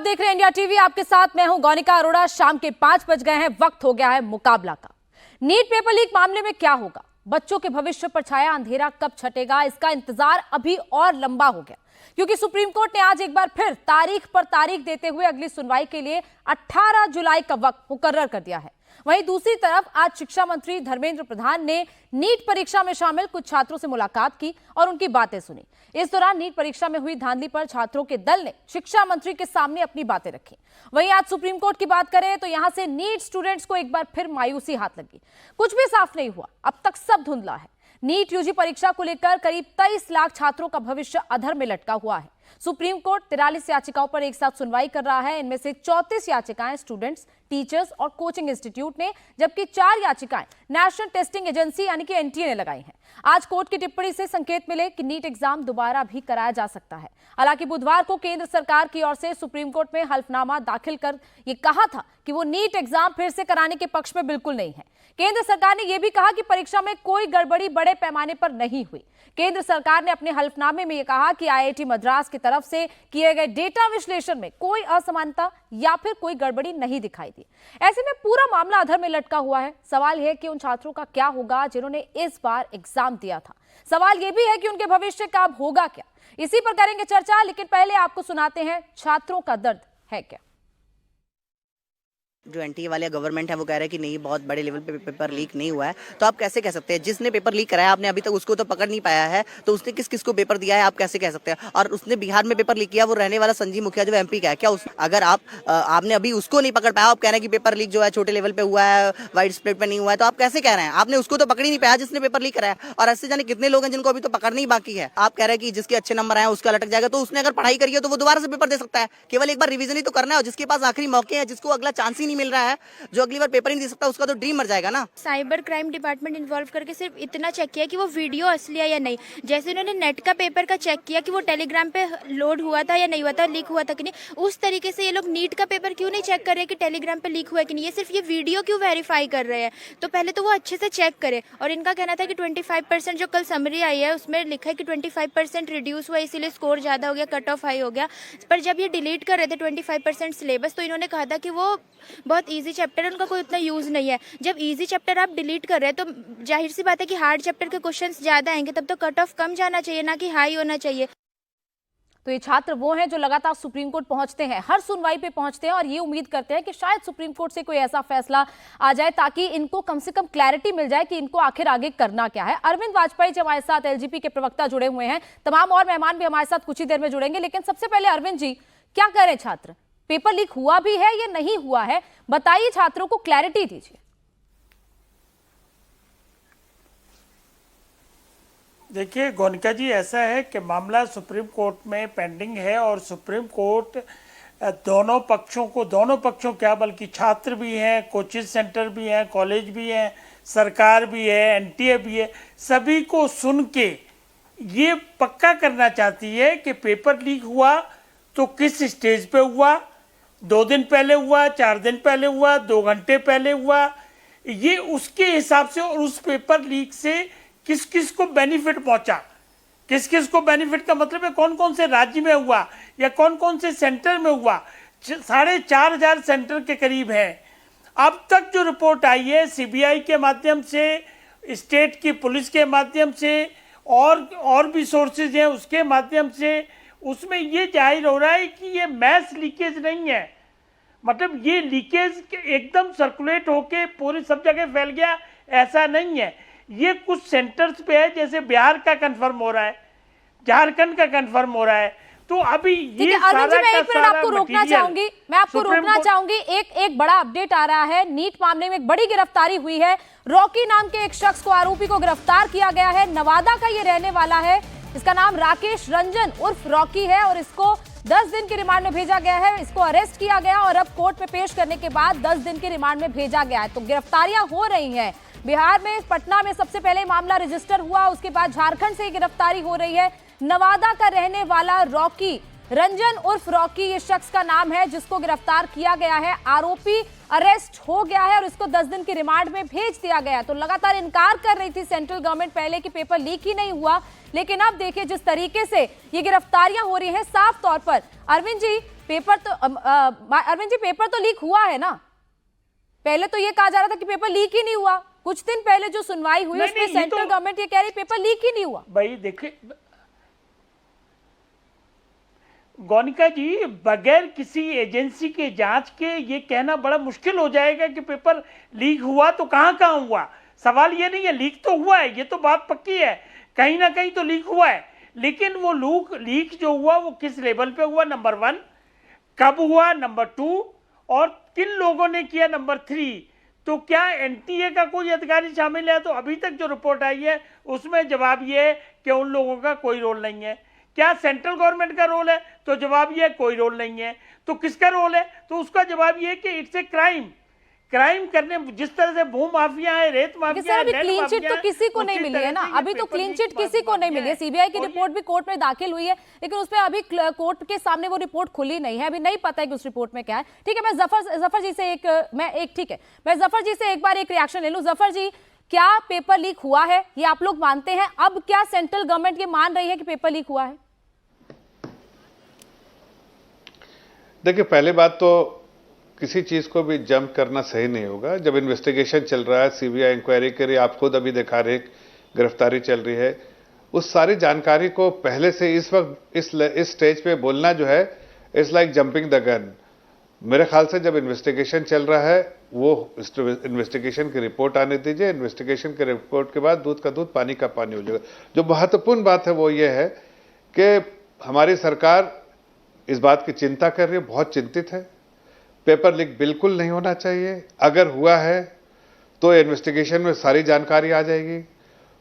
देख रहे हैं इंडिया टीवी, आपके साथ मैं हूं गौनिका अरोड़ा। शाम के 5 बज गए हैं, वक्त हो गया है मुकाबला का। नीट पेपर लीक मामले में क्या होगा, बच्चों के भविष्य पर छाया अंधेरा कब छटेगा, इसका इंतजार अभी और लंबा हो गया, क्योंकि सुप्रीम कोर्ट ने आज एक बार फिर तारीख पर तारीख देते हुए अगली सुनवाई के लिए 18 जुलाई का वक्त मुकर्रर कर दिया है। वहीं दूसरी तरफ आज शिक्षा मंत्री धर्मेंद्र प्रधान ने नीट परीक्षा में शामिल कुछ छात्रों से मुलाकात की और उनकी बातें सुनी। इस दौरान नीट परीक्षा में हुई धांधली पर छात्रों के दल ने शिक्षा मंत्री के सामने अपनी बातें रखी। वहीं आज सुप्रीम कोर्ट की बात करें तो यहां से नीट स्टूडेंट्स को एक बार फिर मायूसी हाथ लगी। कुछ भी साफ नहीं हुआ, अब तक सब धुंधला है। नीट यूजी परीक्षा को लेकर करीब 23 लाख छात्रों का भविष्य अधर में लटका हुआ है। सुप्रीम कोर्ट 43 याचिकाओं पर एक साथ सुनवाई कर रहा है। इनमें से 34 याचिकाएं स्टूडेंट्स, टीचर्स और कोचिंग इंस्टीट्यूट ने, जबकि 4 याचिकाएं नेशनल टेस्टिंग एजेंसी यानी कि एनटीए ने लगाई हैं। आज कोर्ट की टिप्पणी से संकेत मिले कि नीट एग्जाम दोबारा भी कराया जा सकता है। हालांकि बुधवार को केंद्र सरकार की ओर से सुप्रीम कोर्ट में हल्फनामा दाखिल कर यह कहा था कि वो नीट एग्जाम फिर से कराने के पक्ष में बिल्कुल नहीं है। केंद्र सरकार ने यह भी कहा कि परीक्षा में कोई गड़बड़ी बड़े पैमाने पर नहीं हुई। केंद्र सरकार ने अपने हल्फनामे में यह कहा कि आईआईटी मद्रास की तरफ से किए गए डेटा विश्लेषण में कोई असमानता या फिर कोई गड़बड़ी नहीं दिखाई दी। ऐसे में पूरा मामला अधर में लटका हुआ है। सवाल है कि उन छात्रों का क्या होगा जिन्होंने इस बार एग्जाम दिया था। सवाल यह भी है कि उनके भविष्य का अब होगा क्या। इसी पर करेंगे चर्चा, लेकिन पहले आपको सुनाते हैं छात्रों का दर्द है क्या। जो एनटीए वाले गवर्नमेंट है वो कह रहे हैं कि नहीं, बहुत बड़े लेवल पे पेपर लीक नहीं हुआ है। तो आप कैसे कह सकते हैं, जिसने पेपर लीक कराया आपने अभी तक उसको तो पकड़ नहीं पाया है, तो उसने किस किस को पेपर दिया है आप कैसे कह सकते हैं। और उसने बिहार में पेपर लीक किया, वो रहने वाला संजीव मुखिया जो एमपी का है, क्या अगर आपने अभी उसको नहीं पकड़ पाया, आप कह रहे हैं कि पेपर लीक जो है छोटे लेवल पे हुआ है, वाइड स्प्रेड पे नहीं हुआ है, तो आप कैसे कह रहे हैं। आपने उसको तो पकड़ ही नहीं पाया जिसने पेपर लीक कराया। और ऐसे जाने कितने लोग हैं जिनको अभी तो पकड़ना ही बाकी है। आप कह रहे हैं कि जिसके अच्छे नंबर आए उसका लटक जाएगा, तो उसने अगर पढ़ाई करी है तो वो दोबारा से पेपर दे सकता है। केवल एक बार रिवीजन ही तो करना है। और जिसके पास आखिरी मौके है, जिसको अगला चांस ही नहीं मिल रहा है, जो अगली बार पेपर ही नहीं दे सकता, उसका तो ड्रीम मर जाएगा ना। साइबर क्राइम डिपार्टमेंट इन्वॉल्व करके सिर्फ इतना चेक किया कि वो वीडियो असली है या नहीं। जैसे उन्होंने नेट का पेपर का चेक किया कि वो टेलीग्राम पे लोड हुआ था या नहीं हुआ था, लीक हुआ था कि नहीं, उस तरीके से ये लोग नीट का पेपर क्यों नहीं चेक कर रहे कि टेलीग्राम पे लीक हुआ है कि नहीं। ये सिर्फ ये वीडियो क्यों वेरीफाई कर रहे हैं। तो पहले तो वो अच्छे से चेक करे। और इनका कहना था कि 25% जो कल समरी आई है उसमें लिखा है कि 25% रिड्यूस हुआ, इसीलिए स्कोर ज्यादा हो गया, कट ऑफ हाई हो गया। पर जब ये डिलीट कर रहे थे 25% सिलेबस, तो इन्होंने कहा था कि वो बहुत ईजी चैप्टर है, उनका कोई उतना यूज नहीं है। जब इजी चैप्टर आप डिलीट कर रहे हैं तो जाहिर सी बात है कि हार्ड चैप्टर के क्वेश्चंस ज्यादा आएंगे, तब तो कट ऑफ कम जाना चाहिए, ना कि हाई होना चाहिए। तो ये छात्र वो हैं जो लगातार सुप्रीम कोर्ट पहुंचते हैं, हर सुनवाई पे पहुंचते हैं और ये उम्मीद करते हैं कि शायद सुप्रीम कोर्ट से कोई ऐसा फैसला आ जाए ताकि इनको कम से कम क्लैरिटी मिल जाए कि इनको आखिर आगे करना क्या है। अरविंद वाजपेयी जी हमारे साथ, एलजीपी के प्रवक्ता, जुड़े हुए हैं। तमाम और मेहमान भी हमारे साथ कुछ ही देर में जुड़ेंगे, लेकिन सबसे पहले अरविंद जी, क्या कह रहे हैं छात्र, पेपर लीक हुआ भी है या नहीं हुआ है, बताइए, छात्रों को क्लैरिटी दीजिए। देखिए गोनिका जी, ऐसा है कि मामला सुप्रीम कोर्ट में पेंडिंग है और सुप्रीम कोर्ट दोनों पक्षों क्या बल्कि छात्र भी हैं, कोचिंग सेंटर भी हैं, कॉलेज भी हैं, सरकार भी है, एनटीए भी है, सभी को सुन के ये पक्का करना चाहती है कि पेपर लीक हुआ तो किस स्टेज पे हुआ, 2 दिन पहले हुआ, 4 दिन पहले हुआ, 2 घंटे पहले हुआ, ये उसके हिसाब से। और उस पेपर लीक से किस किस को बेनिफिट पहुंचा, किस किस को बेनिफिट का मतलब है कौन कौन से राज्य में हुआ या कौन कौन से सेंटर में हुआ। 4,500 सेंटर के करीब हैं। अब तक जो रिपोर्ट आई है सीबीआई के माध्यम से, स्टेट की पुलिस के माध्यम से और भी सोर्सेज हैं उसके माध्यम से, उसमें ये जाहिर हो रहा है कि ये मैस लीकेज नहीं है। मतलब ये लीकेज एकदम सर्कुलेट होके पूरी सब जगह फैल गया, ऐसा नहीं है। ये कुछ सेंटर्स पे है, जैसे बिहार का कंफर्म हो रहा है, झारखंड का कंफर्म हो रहा है। तो अभी ये सारा मैं एक मिनट आपको रोकना चाहूंगी। एक बड़ा अपडेट आ रहा है। नीट मामले में एक बड़ी गिरफ्तारी हुई है। रॉकी नाम के एक शख्स को, आरोपी को गिरफ्तार किया गया है। नवादा का ये रहने वाला है। इसका नाम राकेश रंजन उर्फ रॉकी है और इसको 10 दिन के रिमांड में भेजा गया है। इसको अरेस्ट किया गया और अब कोर्ट में पेश करने के बाद 10 दिन के रिमांड में भेजा गया है। तो गिरफ्तारियां हो रही हैं। बिहार में, पटना में सबसे पहले मामला रजिस्टर हुआ, उसके बाद झारखंड से गिरफ्तारी हो रही है। नवादा का रहने वाला रॉकी रंजन उर्फ रॉकी ये शख्स का नाम है जिसको गिरफ्तार किया गया है। आरोपी अरेस्ट हो गया है और इसको 10 दिन की रिमांड में भेज दिया गया। तो लगातार इनकार कर रही थी सेंट्रल गवर्नमेंट पहले कि पेपर लीक ही नहीं हुआ, लेकिन अब देखिए जिस तरीके से ये गिरफ्तारियां हो रही हैं, साफ तौर पर अरविंद जी पेपर तो अरविंद जी पेपर तो लीक हुआ है ना। पहले तो ये कहा जा रहा था कि पेपर लीक ही नहीं हुआ। कुछ दिन पहले जो सुनवाई हुई नहीं, उसमें नहीं, ये सेंट्रल तो- गवर्नमेंट ये कह रही पेपर लीक ही नहीं हुआ। भाई देखिए गोनिका जी, बगैर किसी एजेंसी के जांच के ये कहना बड़ा मुश्किल हो जाएगा कि पेपर लीक हुआ तो कहाँ कहाँ हुआ। सवाल ये नहीं है, लीक तो हुआ है, ये तो बात पक्की है, कहीं ना कहीं तो लीक हुआ है। लेकिन वो लीक जो हुआ वो किस लेवल पे हुआ, नंबर 1, कब हुआ, नंबर 2, और किन लोगों ने किया, नंबर 3। तो क्या एनटीए का कोई अधिकारी शामिल है? तो अभी तक जो रिपोर्ट आई है उसमें जवाब ये है कि उन लोगों का कोई रोल नहीं है। क्या सेंट्रल गवर्नमेंट का रोल है? तो जवाब ये है कोई रोल नहीं है। तो किसका रोल है? तो उसका जवाब ये है कि इट्स ए क्राइम करने, जिस तरह से भू माफिया है, रेत माफिया सर अभी है, लैंड क्लीन चिट माफिया तो है, किसी को उसी नहीं मिली तरह है ना। से ये अभी तो पेपर क्लीन लीक चिट किसी को नहीं माफिया मिली है। है। सीबीआई की और ये- रिपोर्ट भी कोर्ट में दाखिल हुई है, लेकिन उसमें अभी कोर्ट के सामने वो रिपोर्ट खुली नहीं है। अभी नहीं पता है कि उस रिपोर्ट में क्या है। ठीक है, मैं जफर जी से मैं जफर जी से एक बार एक रिएक्शन ले लूं। जफर जी, क्या पेपर लीक हुआ है ये आप लोग मानते हैं? अब क्या सेंट्रल गवर्नमेंट ये मान रही है कि पेपर लीक हुआ है? देखिए, पहले बात तो किसी चीज को भी जंप करना सही नहीं होगा। जब इन्वेस्टिगेशन चल रहा है, सीबीआई इंक्वायरी करी, आप खुद अभी दिखा रहे, गिरफ्तारी चल रही है, उस सारी जानकारी को पहले से इस वक्त इस स्टेज पे बोलना जो है, it's like jumping the gun. मेरे ख्याल से जब इन्वेस्टिगेशन चल रहा है, वो इन्वेस्टिगेशन की रिपोर्ट आने दीजिए। इन्वेस्टिगेशन के रिपोर्ट के बाद दूध का दूध पानी का पानी हो जाएगा। जो महत्वपूर्ण बात है वो ये है कि हमारी सरकार इस बात की चिंता कर रही है, बहुत चिंतित है। पेपर लीक बिल्कुल नहीं होना चाहिए। अगर हुआ है तो इन्वेस्टिगेशन में सारी जानकारी आ जाएगी।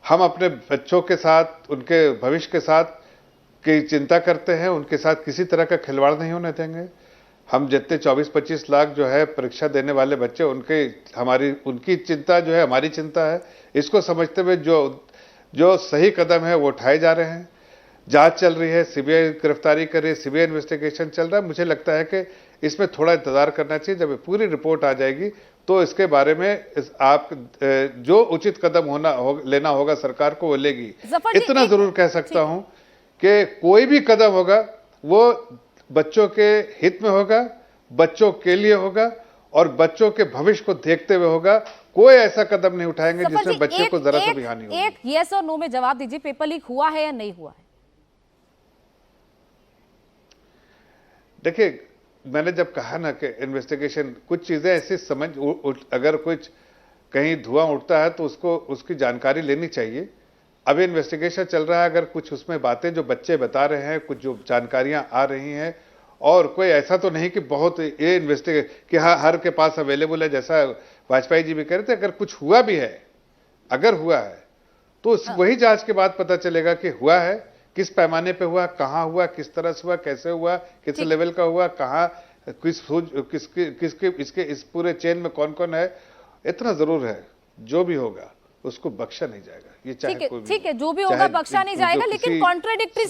हम अपने बच्चों के साथ, उनके भविष्य के साथ की चिंता करते हैं, उनके साथ किसी तरह का खिलवाड़ नहीं होने देंगे। हम जितने 24-25 लाख जो है परीक्षा देने वाले बच्चे, उनकी चिंता जो है हमारी चिंता है। इसको समझते हुए जो सही कदम है वो उठाए जा रहे हैं। जांच चल रही है, सीबीआई गिरफ्तारी कर रही है, सीबीआई इन्वेस्टिगेशन चल रहा है। मुझे लगता है कि इसमें थोड़ा इंतजार करना चाहिए। जब पूरी रिपोर्ट आ जाएगी तो इसके बारे में आप जो उचित कदम लेना होगा सरकार को वो लेगी। इतना जरूर कह सकता हूं कि कोई भी कदम होगा वो बच्चों के हित में होगा, बच्चों के लिए होगा और बच्चों के भविष्य को देखते हुए होगा। कोई ऐसा कदम नहीं उठाएंगे जिसमें बच्चे को जरा सा भी हानि हो। एक यस और नो में जवाब दीजिए, पेपर लीक हुआ है या नहीं हुआ है? देखिए, मैंने जब कहा ना कि इन्वेस्टिगेशन, कुछ चीजें ऐसी अगर कुछ कहीं धुआं उठता है तो उसकी जानकारी लेनी चाहिए। अभी इन्वेस्टिगेशन चल रहा है। अगर कुछ उसमें बातें जो बच्चे बता रहे हैं, कुछ जो जानकारियां आ रही हैं, और कोई ऐसा तो नहीं कि बहुत ये कि हाँ हर के पास अवेलेबल है, जैसा वाजपेयी जी भी कह रहे थे। अगर कुछ हुआ भी है, अगर हुआ है तो वही जांच के बाद पता चलेगा कि हुआ है, किस पैमाने पे हुआ, कहाँ हुआ, किस तरह से हुआ, कैसे हुआ, किस लेवल का हुआ, कहाँ इसके इस पूरे चेन में कौन कौन है। इतना जरूर है, जो भी होगा उसको बख्शा नहीं जाएगा। ये ठीक है, जो भी होगा बख्शा नहीं जाएगा। लेकिन कॉन्ट्राडिक्टरी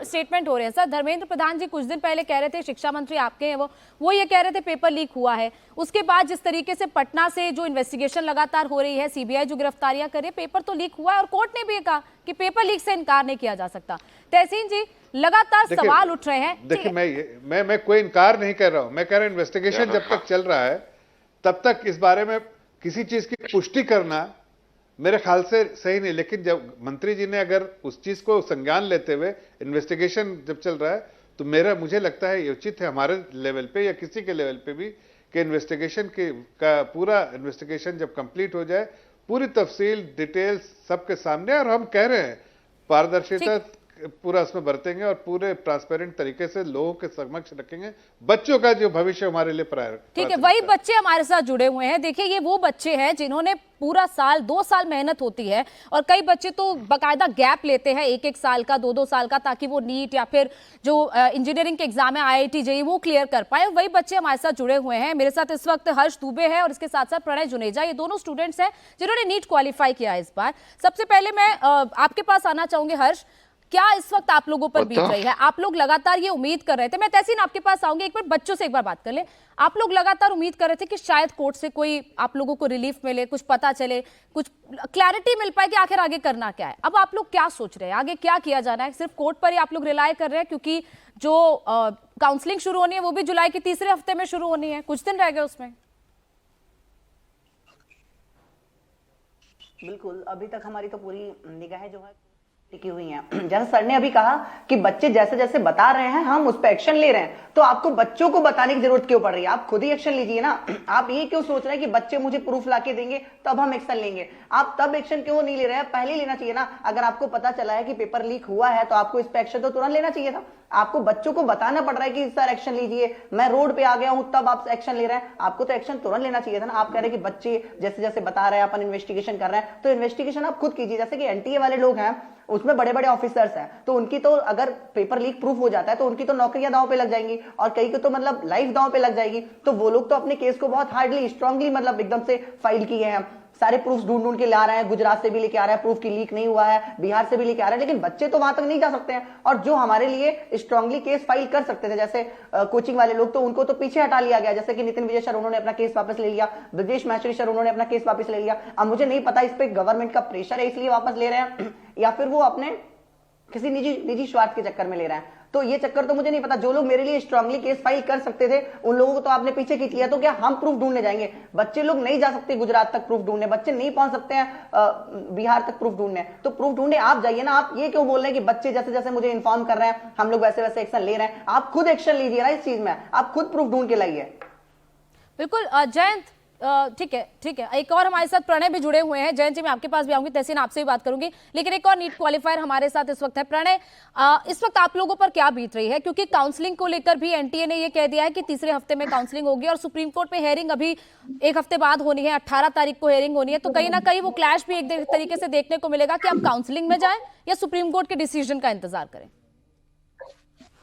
स्टेटमेंट हो रहे हैं सर। धर्मेंद्र प्रधान जी कुछ दिन पहले कह रहे थे, शिक्षा मंत्री आपके हैं वो ये कह रहे थे पेपर लीक हुआ है। उसके बाद जिस तरीके से पटना से जो इन्वेस्टिगेशन लगातार हो रही है, सीबीआई जो गिरफ्तारियां कर रही है, पेपर तो लीक हुआ है और कोर्ट ने भी कहा कि पेपर लीक से इनकार नहीं किया जा सकता। तहसीन जी, लगातार सवाल उठ रहे हैं। देखिए, मैं कोई इनकार नहीं कर रहा हूं। मैं कह रहा हूं इन्वेस्टिगेशन जब तक चल रहा है तब तक इस बारे में किसी चीज की पुष्टि करना मेरे ख्याल से सही नहीं। लेकिन जब मंत्री जी ने अगर उस चीज को संज्ञान लेते हुए इन्वेस्टिगेशन जब चल रहा है तो मुझे लगता है ये उचित है हमारे लेवल पे या किसी के लेवल पे भी कि इन्वेस्टिगेशन का पूरा इन्वेस्टिगेशन जब कंप्लीट हो जाए, पूरी तफसील डिटेल्स सबके सामने, और हम कह रहे हैं पारदर्शिता पूरा उसमें बरतेंगे और पूरे ट्रांसपेरेंट तरीके से लोगों के समक्ष रखेंगे। बच्चों का जो भविष्य हमारे लिए ठीक है, वही बच्चे हमारे साथ जुड़े हुए हैं। देखिए, ये वो बच्चे हैं जिन्होंने पूरा 2 साल मेहनत होती है, और कई बच्चे तो बकायदा गैप लेते हैं 1-1 साल का, 2-2 साल का, ताकि वो नीट या फिर जो इंजीनियरिंग के एग्जाम है IIT JEE वो क्लियर कर पाए। वही बच्चे हमारे साथ जुड़े हुए हैं। मेरे साथ इस वक्त हर्ष दुबे है और इसके साथ साथ प्रणय जुनेजा। ये दोनों स्टूडेंट्स हैं जिन्होंने नीट क्वालिफाई किया इस बार। सबसे पहले मैं आपके पास आना चाहूंगी हर्ष, क्या इस वक्त आप लोगों पर बीत रही है? आप लोग लगातार ये उम्मीद कर रहे थे, मैं तहसीन आपके पास आऊंगी, एक बार बच्चों से एक बार बात कर ले। आप लोग लगातार उम्मीद कर रहे थे कि शायद कोर्ट से कोई आप लोगों को रिलीफ मिले, कुछ पता चले, कुछ क्लैरिटी मिल पाए कि आखिर आगे करना क्या है। अब आप लोग क्या सोच रहे हैं, आगे क्या किया जाना है? सिर्फ कोर्ट पर ही आप लोग रिलाय कर रहे हैं क्योंकि जो काउंसलिंग शुरू होनी है, वो भी जुलाई के तीसरे हफ्ते में शुरू होनी है, कुछ दिन रह गए उसमें। बिल्कुल, अभी तक हमारी तो पूरी निगाहें जो है टिकी हुई हैं। जैसे सर ने अभी कहा कि बच्चे जैसे जैसे बता रहे हैं हम उस पर एक्शन ले रहे हैं, तो आपको बच्चों को बताने की जरूरत क्यों पड़ रही है? आप खुद ही एक्शन लीजिए ना। आप ये क्यों सोच रहे हैं कि बच्चे मुझे प्रूफ लाके देंगे तब हम एक्शन लेंगे? आप तब एक्शन क्यों नहीं ले रहे हैं? पहले लेना चाहिए ना। अगर आपको पता चला है कि पेपर लीक हुआ है तो आपको इस पर एक्शन तो तुरंत लेना चाहिए था। आपको बच्चों को बताना पड़ रहा है कि सर एक्शन लीजिए, मैं रोड पे आ गया हूं, तब आप एक्शन ले रहे हैं। आपको तो एक्शन तुरंत लेना चाहिए था ना। आप कह रहे हैं कि बच्चे जैसे जैसे बता रहे हैं अपन इन्वेस्टिगेशन कर रहे हैं, तो इन्वेस्टिगेशन आप खुद कीजिए। जैसे कि एनटीए वाले लोग हैं, उसमें बड़े बड़े ऑफिसर्स हैं, तो उनकी तो अगर पेपर लीक प्रूफ हो जाता है तो उनकी तो नौकरियां दांव पे लग जाएंगी और कई को तो मतलब लाइफ दांव पे लग जाएगी। तो वो लोग तो अपने केस को बहुत हार्डली स्ट्रांगली मतलब एकदम से फाइल किए हैं, सारे प्रूफ ढूंढ ढूंढ के ला रहे हैं। गुजरात से भी लेके आ रहा है प्रूफ की लीक नहीं हुआ है, बिहार से भी लेके आ रहा है, लेकिन बच्चे तो वहां तक नहीं जा सकते हैं। और जो हमारे लिए स्ट्रांगली केस फाइल कर सकते थे, जैसे कोचिंग वाले लोग, तो उनको तो पीछे हटा लिया गया। जैसे कि नितिन विजय सर, उन्होंने अपना केस वापस ले लिया। ब्रजेश मैचुरी सर, उन्होंने अपना केस वापस ले लिया। अब मुझे नहीं पता इस पे गवर्नमेंट का प्रेशर है इसलिए वापस ले रहे हैं या फिर वो अपने किसी निजी स्वार्थ के चक्कर में ले रहे हैं। तो ये चक्कर तो मुझे नहीं पता। जो लोग मेरे लिए स्ट्रांगली केस फाइल कर सकते थे उन लोगों को तो आपने पीछे खींच लिया। तो क्या हम प्रूफ ढूंढने जाएंगे? बच्चे लोग नहीं जा सकते गुजरात तक प्रूफ ढूंढने, बच्चे नहीं पहुंच सकते हैं बिहार तक प्रूफ ढूंढने। तो प्रूफ ढूंढने आप जाइए ना। आप ये क्यों बोल रहे हैं कि बच्चे जैसे जैसे मुझे इन्फॉर्म कर रहे हैं हम लोग वैसे वैसे एक्शन ले रहे हैं? आप खुद एक्शन लीजिए ना इस चीज में, आप खुद प्रूफ ढूंढ के लाइए। बिल्कुल जयंत, ठीक है। एक और हमारे साथ प्रणय भी जुड़े हुए हैं। जयंत जी, मैं आपके पास भी आऊंगी, तहसीन आपसे भी बात करूंगी, लेकिन एक और नीट क्वालिफायर हमारे साथ इस वक्त है। प्रणय, इस वक्त आप लोगों पर क्या बीत रही है? क्योंकि काउंसलिंग को लेकर भी एनटीए ने यह कह दिया है कि तीसरे हफ्ते में काउंसलिंग होगी और सुप्रीम कोर्ट में हेयरिंग अभी एक हफ्ते बाद होनी है, 18 तारीख को हेयरिंग होनी है। तो कहीं ना कहीं वो क्लैश भी एक तरीके से देखने को मिलेगा कि आप काउंसलिंग में जाएं या सुप्रीम कोर्ट के डिसीजन का इंतजार करें।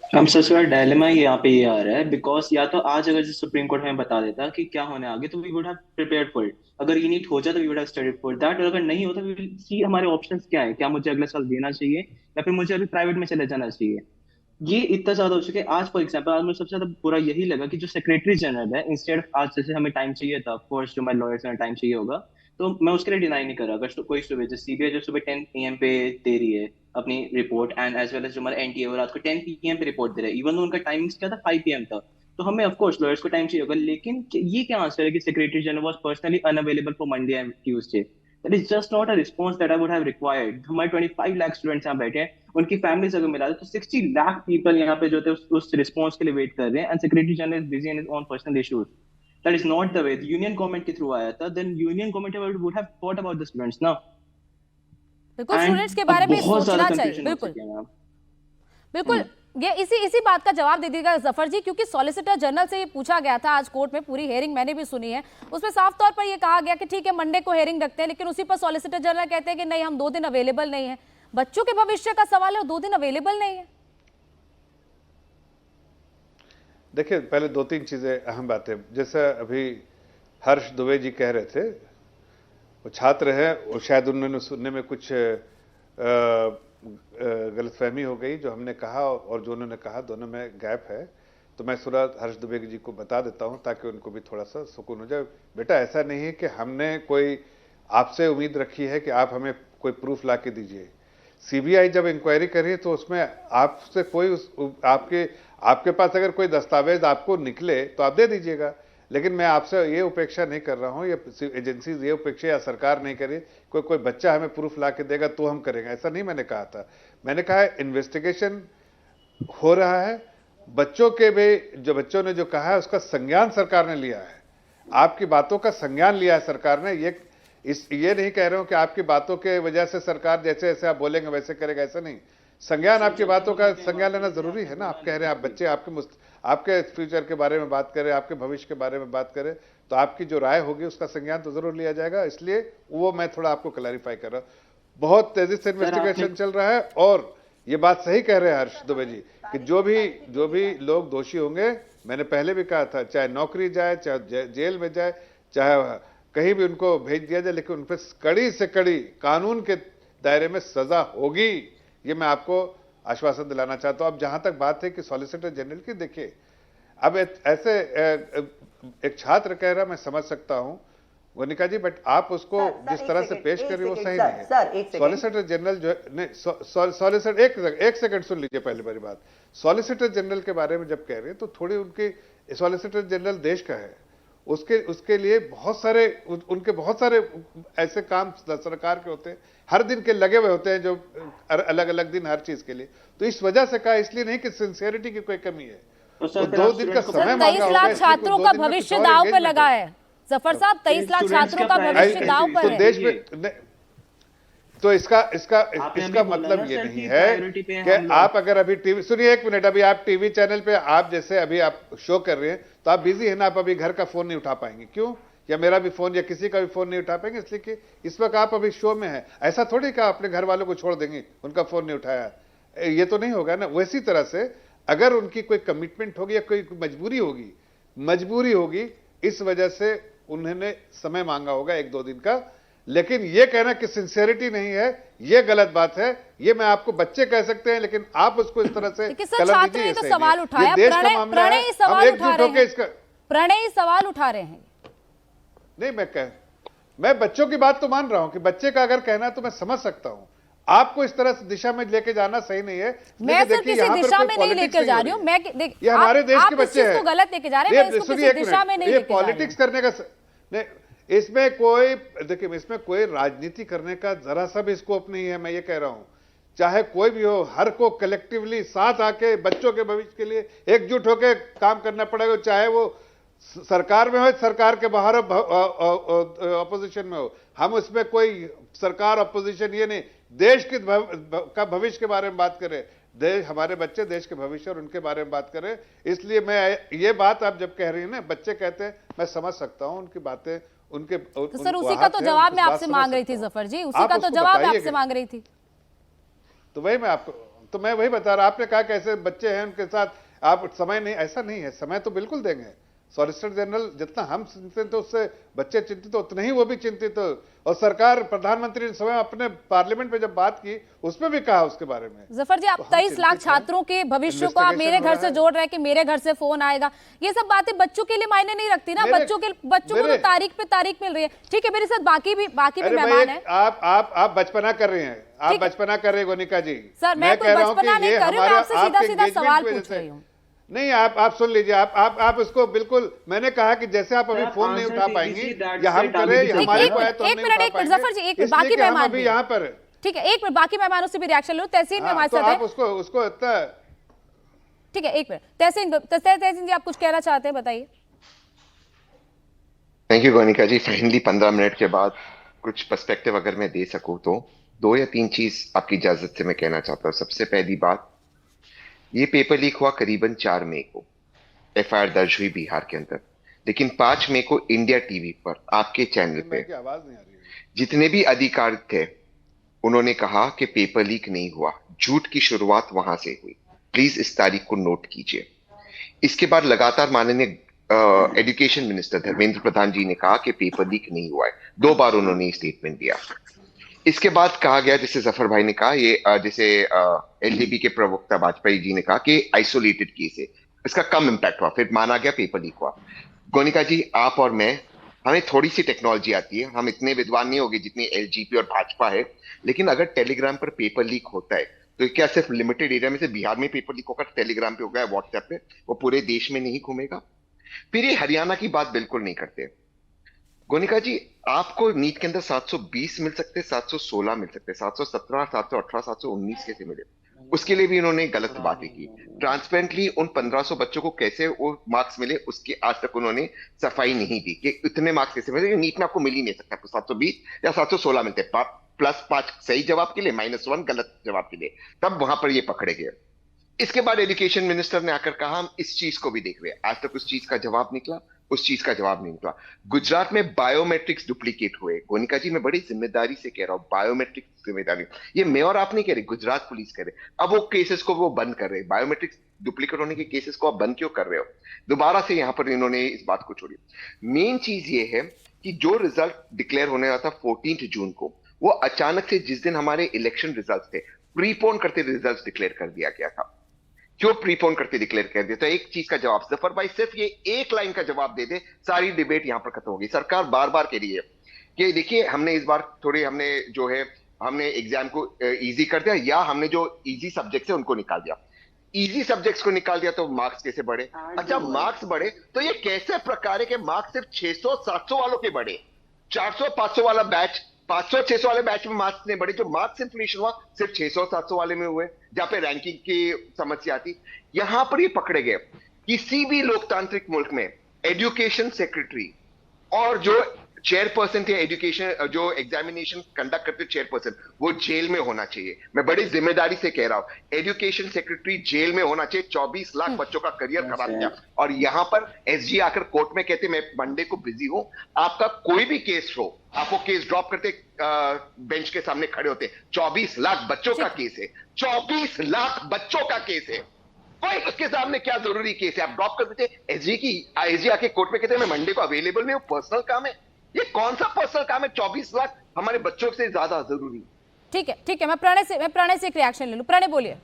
हम सबसे बड़ा डायलेमा यहाँ पे ये आ रहा है, बिकॉज या तो आज अगर जो सुप्रीम कोर्ट हमें बता देता कि क्या होने आगे, तो we would have prepared for it. अगर ये नीट हो जाए तो we would have studied for that. और अगर नहीं होता, वी विल सी हमारे ऑप्शंस क्या है। क्या मुझे अगले साल देना चाहिए या फिर मुझे अभी प्राइवेट में चले जाना चाहिए? ये इतना ज्यादा हो चुका है। आज फॉर एग्जाम्पल, आज मुझे सबसे ज्यादा बुरा यही लगा कि जो सेक्रेटरी जनरल है, इंस्टेड आज जैसे हमें टाइम चाहिए था, ऑफकोर्स जो हमारे लॉयर्स में टाइम चाहिए होगा, तो मैं उसके लिए डिनाई नहीं कर रहा। अगर कोई सुबह जो सीबीआई जो सुबह 10 PM पे दे रही है अपनी report, and as well as जो हमारा एनटीए वो रात को 10 PM पे रिपोर्ट दे रहा है, इवन उनका टाइमिंग्स क्या था, 5 PM था, तो हमें ऑफ कोर्स लॉयर्स को टाइम चाहिए होगा। लेकिन ये क्या आंसर है कि secretary general was personally unavailable for Monday and Tuesday? That is just not a response that I would have required. हमारे 25 लाख स्टूडेंट्स यहाँ बैठे हैं, उनकी फैमिलीज अगर मिला तो 60 लाख पीपल यहाँ पे जो थे उस रिस्पॉन्स के लिए वेट कर रहे हैं, and secretary general is busy in his own personal issues. That is not the way. The union government के थ्रू आया था, then union government would have thought about the students now. बिल्कुल, students के बारे में बहुत सोचना ज्यादा चाहिए। confusion हो बिल्कुल चुकी है मैम। बिल्कुल, ये इसी बात का जवाब दे दीजिएगा जफर जी, क्योंकि सॉलिसिटर जनरल से ये पूछा गया था आज कोर्ट में, पूरी हेयरिंग मैंने भी सुनी है, उसमें साफ तौर पर ये कहा गया कि ठीक है मंडे को हेयरिंग रखते हैं, लेकिन उसी पर सॉलिसिटर जनरल कहते हैं कि नहीं, हम 2 दिन अवेलेबल नहीं है। बच्चों के भविष्य का सवाल है, 2 दिन अवेलेबल नहीं है। देखिए, पहले 2-3 चीजें अहम बातें, जैसे अभी हर्ष दुबे जी कह रहे थे, वो छात्र हैं, और शायद उन्होंने सुनने में कुछ गलतफहमी हो गई। जो हमने कहा और जो उन्होंने कहा, दोनों में गैप है। तो मैं सूरत हर्ष दुबे जी को बता देता हूं ताकि उनको भी थोड़ा सा सुकून हो जाए। बेटा, ऐसा नहीं है कि हमने कोई आपसे उम्मीद रखी है कि आप हमें कोई प्रूफ ला के दीजिए। सीबीआई जब इंक्वायरी करी तो उसमें आपसे कोई आपके पास अगर कोई दस्तावेज आपको निकले तो आप दे दीजिएगा, लेकिन मैं आपसे ये उपेक्षा नहीं कर रहा हूं, ये एजेंसी ये उपेक्षा या सरकार नहीं करी। कोई बच्चा हमें प्रूफ ला के देगा तो हम करेंगे, ऐसा नहीं मैंने कहा था। मैंने कहा है इन्वेस्टिगेशन हो रहा है, बच्चों के भी जो बच्चों ने जो कहा है उसका संज्ञान सरकार ने लिया है। आपकी बातों का संज्ञान लिया है सरकार ने। ये नहीं कह रहे हो कि आपकी बातों के वजह से सरकार जैसे जैसे आप बोलेंगे वैसे करेगा, ऐसा नहीं। संज्ञान, आपकी बातों का संज्ञान लेना जरूरी है ना। आप कह रहे हैं आप बच्चे आपके फ्यूचर के बारे में बात करें, आपके भविष्य के बारे में बात करें, तो आपकी जो राय होगी उसका संज्ञान तो जरूर लिया जाएगा। इसलिए वो मैं थोड़ा आपको क्लैरिफाई कर रहा हूं। बहुत तेजी से इन्वेस्टिगेशन चल रहा है, और ये बात सही कह रहे हैं हर्ष दुबे जी कि जो भी लोग दोषी होंगे, मैंने पहले भी कहा था, चाहे नौकरी जाए, चाहे जेल में जाए, चाहे कहीं भी उनको भेज दिया जाए, लेकिन उन पर कड़ी से कड़ी कानून के दायरे में सजा होगी। ये मैं आपको आश्वासन दिलाना चाहता हूं। अब जहां तक बात है कि सॉलिसिटर जनरल की, देखिए अब ऐसे एक छात्र कह रहा, मैं समझ सकता हूं, वनिका जी, बट आप उसको जिस तरह से पेश कर रही हो वो सही नहीं है। सर एक सेकंड, सॉलिसिटर जनरल जो नहीं, सॉलिसिटर एक सेकंड सुन लीजिए पहले मेरी बात। सॉलिसिटर जनरल के बारे में जब कह रहे हैं तो थोड़ी उनकी, सॉलिसिटर जनरल देश का है, उसके लिए बहुत सारे उनके बहुत सारे ऐसे काम सरकार के होते हैं, हर दिन के लगे हुए होते हैं, जो अलग अलग दिन हर चीज के लिए। तो इस वजह से कहा, इसलिए नहीं कि सिंसियरिटी की कोई कमी है। तो सर वो फिर 2 आप दिन का स्टूडेंट को समय 23 मांगा लाख होगा, छात्रों का भविष्य दांव पे लगा है जफर साहब, 23 लाख स्टूडेंट्स छात्रों का का भविष्य प्राइवेट दांव पर तो है। देश में तो इसका आपने अभी बोला मतलब ना ये सर नहीं कि है प्रायोरिटी पे कि हम लोग- आप अगर अभी टीवी, सुनिए एक मिनट, अभी आप टीवी चैनल पे, आप जैसे अभी आप शो कर रहे हैं तो आप बिजी है ना, आप अभी घर का फोन नहीं उठा पाएंगे। क्यों? या मेरा भी फोन या किसी का भी फोन नहीं उठा पाएंगे, इसलिए कि इस वक्त आप अभी शो में है। ऐसा थोड़ी कि अपने घर वालों को छोड़ देंगे उनका फोन नहीं उठाया, ये तो नहीं होगा ना। वैसी तरह से अगर उनकी कोई कमिटमेंट होगी या कोई मजबूरी होगी, इस वजह से उन्होंने समय मांगा होगा 1-2 दिन का। लेकिन ये कहना कि सिंसियरिटी नहीं है, ये गलत बात है। ये मैं आपको बच्चे कह सकते हैं, लेकिन आप उसको इस तरह से लेकिन सर, कलम छात्र दीजिए, ने ये तो सही सवाल नहीं है। उठाया, ये देश का प्रणय- मामला है, प्रणय हम सवाल एकजुट उठा रहे होकर हैं। इसका प्रणय सवाल उठा रहे हैं। नहीं, मैं बच्चों की बात तो मान रहा हूं कि बच्चे का अगर कहना है तो मैं समझ सकता हूं। आपको इस तरह से दिशा में लेके जाना सही नहीं है। मैं देखिए, सिर्फ किसी यहाँ पर दिशा कोई में नहीं politics लेकर जा हो रही हूँ। है। मैं देख, ये हमारे देश के आप इस बच्चे चीज हैं। को गलत लेके जा रहे हैं, मैं इसको सुनिए किसी एक दिशा मिनट, में नहीं ये लेके जा रही हूँ। पॉलिटिक्स करने का नहीं, इसमें कोई, देखिए इसमें कोई राजनीति करने का जरा सा भी स्कोप नहीं है। मैं ये कह रहा हूं, चाहे कोई भी हो, हर को कलेक्टिवली साथ आके बच्चों के भविष्य के लिए एकजुट होकर काम करना पड़ेगा। चाहे वो सरकार में हो, सरकार के बाहर अपोजिशन में हो। हम उसमें कोई सरकार अपोजिशन ये नहीं, देश के का भविष्य के बारे में बात करें। देश, हमारे बच्चे देश के भविष्य और उनके बारे में बात करें। इसलिए मैं ये बात आप जब कह रही हैं ना, बच्चे कहते हैं, मैं समझ सकता हूं उनकी बातें, उनके तो सर उसी का तो जवाब मैं आपसे मांग रही थी जफर जी, उसी का तो जवाब मैं आपसे मांग रही थी। तो वही मैं आपको, तो मैं वही बता रहा, आपने कहा कैसे बच्चे हैं उनके साथ आप समय नहीं, ऐसा नहीं है, समय तो बिल्कुल देंगे। सॉलिसिटर जनरल जितना हम चिंतित, तो उससे बच्चे चिंतित, उतने ही वो भी चिंतित हो। और सरकार, प्रधानमंत्री ने स्वयं अपने पार्लियामेंट में जब बात की, उसमें भी कहा उसके बारे में। जफर जी, आप 23 लाख छात्रों के भविष्य को आप मेरे घर से जोड़ रहे हैं कि मेरे घर से फोन आएगा, ये सब बातें बच्चों के लिए मायने नहीं रखती ना। बच्चों को तो तारीख पे तारीख मिल रही है। ठीक है, मेरे साथ बाकी भी मेहमान हैं। आप बचपना कर रहे हैं, आप बचपना कर रहे हैं गोनिका जी। सर, मैं कोई बचपना नहीं कर रही हूँ, मैं आपसे सीधा सवाल पूछ रही हूँ। नहीं, आप सुन लीजिए, आप उसको बिल्कुल, मैंने कहा कि जैसे आप अभी फोन नहीं उठा पाएंगी, या हम करें, या हमारे को है तो हम नहीं उठा पाएंगे। जफर जी, एक बाकी मेहमान भी यहाँ पर, ठीक है, एक मिनट, बाकी मेहमानों से भी रिएक्शन लो। तहसीन में हमारे तो साथ आप उसको इतना, ठीक है, एक मिनट। तहसीन जी, आप कुछ कहना चाहते हैं, बताइए। Thank you Gonika ji. Finally 15 minute के बाद कुछ पर्सपेक्टिव अगर मैं दे सकूं तो 2 या 3 चीज आपकी इजाजत से मैं कहना चाहता हूं। सबसे पहली बात, ये पेपर लीक हुआ करीबन 4 मई को, एफआईआर दर्ज हुई बिहार के अंदर, लेकिन 5 मई को इंडिया टीवी पर आपके चैनल पे आवाज नहीं आ रही है। जितने भी अधिकारी थे उन्होंने कहा कि पेपर लीक नहीं हुआ। झूठ की शुरुआत वहां से हुई। प्लीज इस तारीख को नोट कीजिए। इसके बाद लगातार माननीय एजुकेशन मिनिस्टर धर्मेंद्र प्रधान जी ने कहा कि पेपर लीक नहीं हुआ है। 2 बार उन्होंने स्टेटमेंट दिया। इसके बाद कहा गया, जैसे जफर भाई ने कहा, ये जैसे एलजेपी के प्रवक्ता वाजपेयी जी ने कहा कि आइसोलेटेड केस है, इसका कम इम्पैक्ट हुआ, फिर माना गया पेपर लीक हुआ। गोनिका जी, आप और मैं, हमें थोड़ी सी टेक्नोलॉजी आती है, हम इतने विद्वान नहीं होंगे जितनी एलजेपी और भाजपा है, लेकिन अगर टेलीग्राम पर पेपर लीक होता है तो क्या सिर्फ लिमिटेड एरिया में से बिहार में पेपर लीक होकर टेलीग्राम पे हो गया, व्हाट्सएप पे, वो पूरे देश में नहीं घूमेगा? फिर ये हरियाणा की बात बिल्कुल नहीं करते। गोनिका जी, आपको नीट के अंदर 720 मिल सकते, 716 मिल सकते, 717, 718, 719 कैसे मिले? उसके लिए भी इन्होंने गलत बातें की। ट्रांसपेरेंटली उन 1500 बच्चों को कैसे वो मार्क्स मिले, उसकी आज तक उन्होंने सफाई नहीं दी कि इतने मार्क्स कैसे मिले। नीट में आपको मिल ही नहीं सकता, आपको 720 या 716 मिलते, +5 सही जवाब के लिए, -1 गलत जवाब के लिए, तब वहां पर ये पकड़े गए। इसके बाद एजुकेशन मिनिस्टर ने आकर कहा हम इस चीज को भी देख रहे हैं। आज तक उस चीज का जवाब निकला, उस चीज का जवाब नहीं निकला। गुजरात में बायोमेट्रिक्स डुप्लीकेट हुए। गोनिका जी, मैं बड़ी जिम्मेदारी से कह रहा हूं, बायोमेट्रिक्स जिम्मेदारी, ये मैं और आप नहीं कह रहे, गुजरात पुलिस कह रहे। अब वो केसेस को वो बंद कर रहे हैं। बायोमेट्रिक्स डुप्लीकेट होने के केसेस को आप बंद क्यों कर रहे हो? दोबारा से यहां पर इन्होंने इस बात को छोड़ी। मेन चीज ये है कि जो रिजल्ट डिक्लेयर होने वाला था 14 जून को, वो अचानक से जिस दिन हमारे इलेक्शन रिजल्ट थे, प्रीपोन करते रिजल्ट डिक्लेयर कर दिया गया था। क्यों प्रीपोन करके डिक्लेयर कर दिया? तो एक चीज का जवाब जफर भाई सिर्फ ये एक लाइन का जवाब दे दे, सारी डिबेट यहां पर खत्म होगी। सरकार बार बार कह रही है कि देखिए हमने इस बार थोड़े हमने एग्जाम को इजी कर दिया, या हमने जो इजी सब्जेक्ट्स है उनको निकाल दिया। इजी सब्जेक्ट्स को निकाल दिया तो मार्क्स कैसे बढ़े? अच्छा, मार्क्स बढ़े तो ये कैसे प्रकार है कि मार्क्स सिर्फ 600-700 वालों के बढ़े? 400-500 वाला बैच, 500-600 वाले बैच में मार्क्स नहीं बढ़े। जो मार्क्स इन्फ्लेशन हुआ सिर्फ 600-700 वाले में हुए, जहां पे रैंकिंग की समस्या आती। यहां पर ये पकड़े गए। किसी भी लोकतांत्रिक मुल्क में एजुकेशन सेक्रेटरी और जो चेयरपर्सन थे, एजुकेशन जो एग्जामिनेशन कंडक्ट करते चेयरपर्सन, वो जेल में होना चाहिए। मैं बड़ी जिम्मेदारी से कह रहा हूं, एजुकेशन सेक्रेटरी जेल में होना चाहिए। 24 लाख बच्चों का करियर खराब किया। और यहां पर एसजी आकर कोर्ट में कहते मैं मंडे को बिजी हूं, आपका कोई भी केस हो, आप वो केस ड्रॉप करते बेंच के सामने खड़े होते। 24 लाख बच्चों का केस है, 24 लाख बच्चों का केस है, कोई उसके सामने क्या जरूरी केस है, आप ड्रॉप कर देते। एसजी आके कोर्ट में कहते मैं मंडे को अवेलेबल नहीं हूं, पर्सनल काम है। ये कौन सा पर्सनल काम है? 24 लाख हमारे बच्चों से ज्यादा जरूरी। ठीक है, मैं प्रणय से एक रिएक्शन ले लूं। प्रणय बोलिए।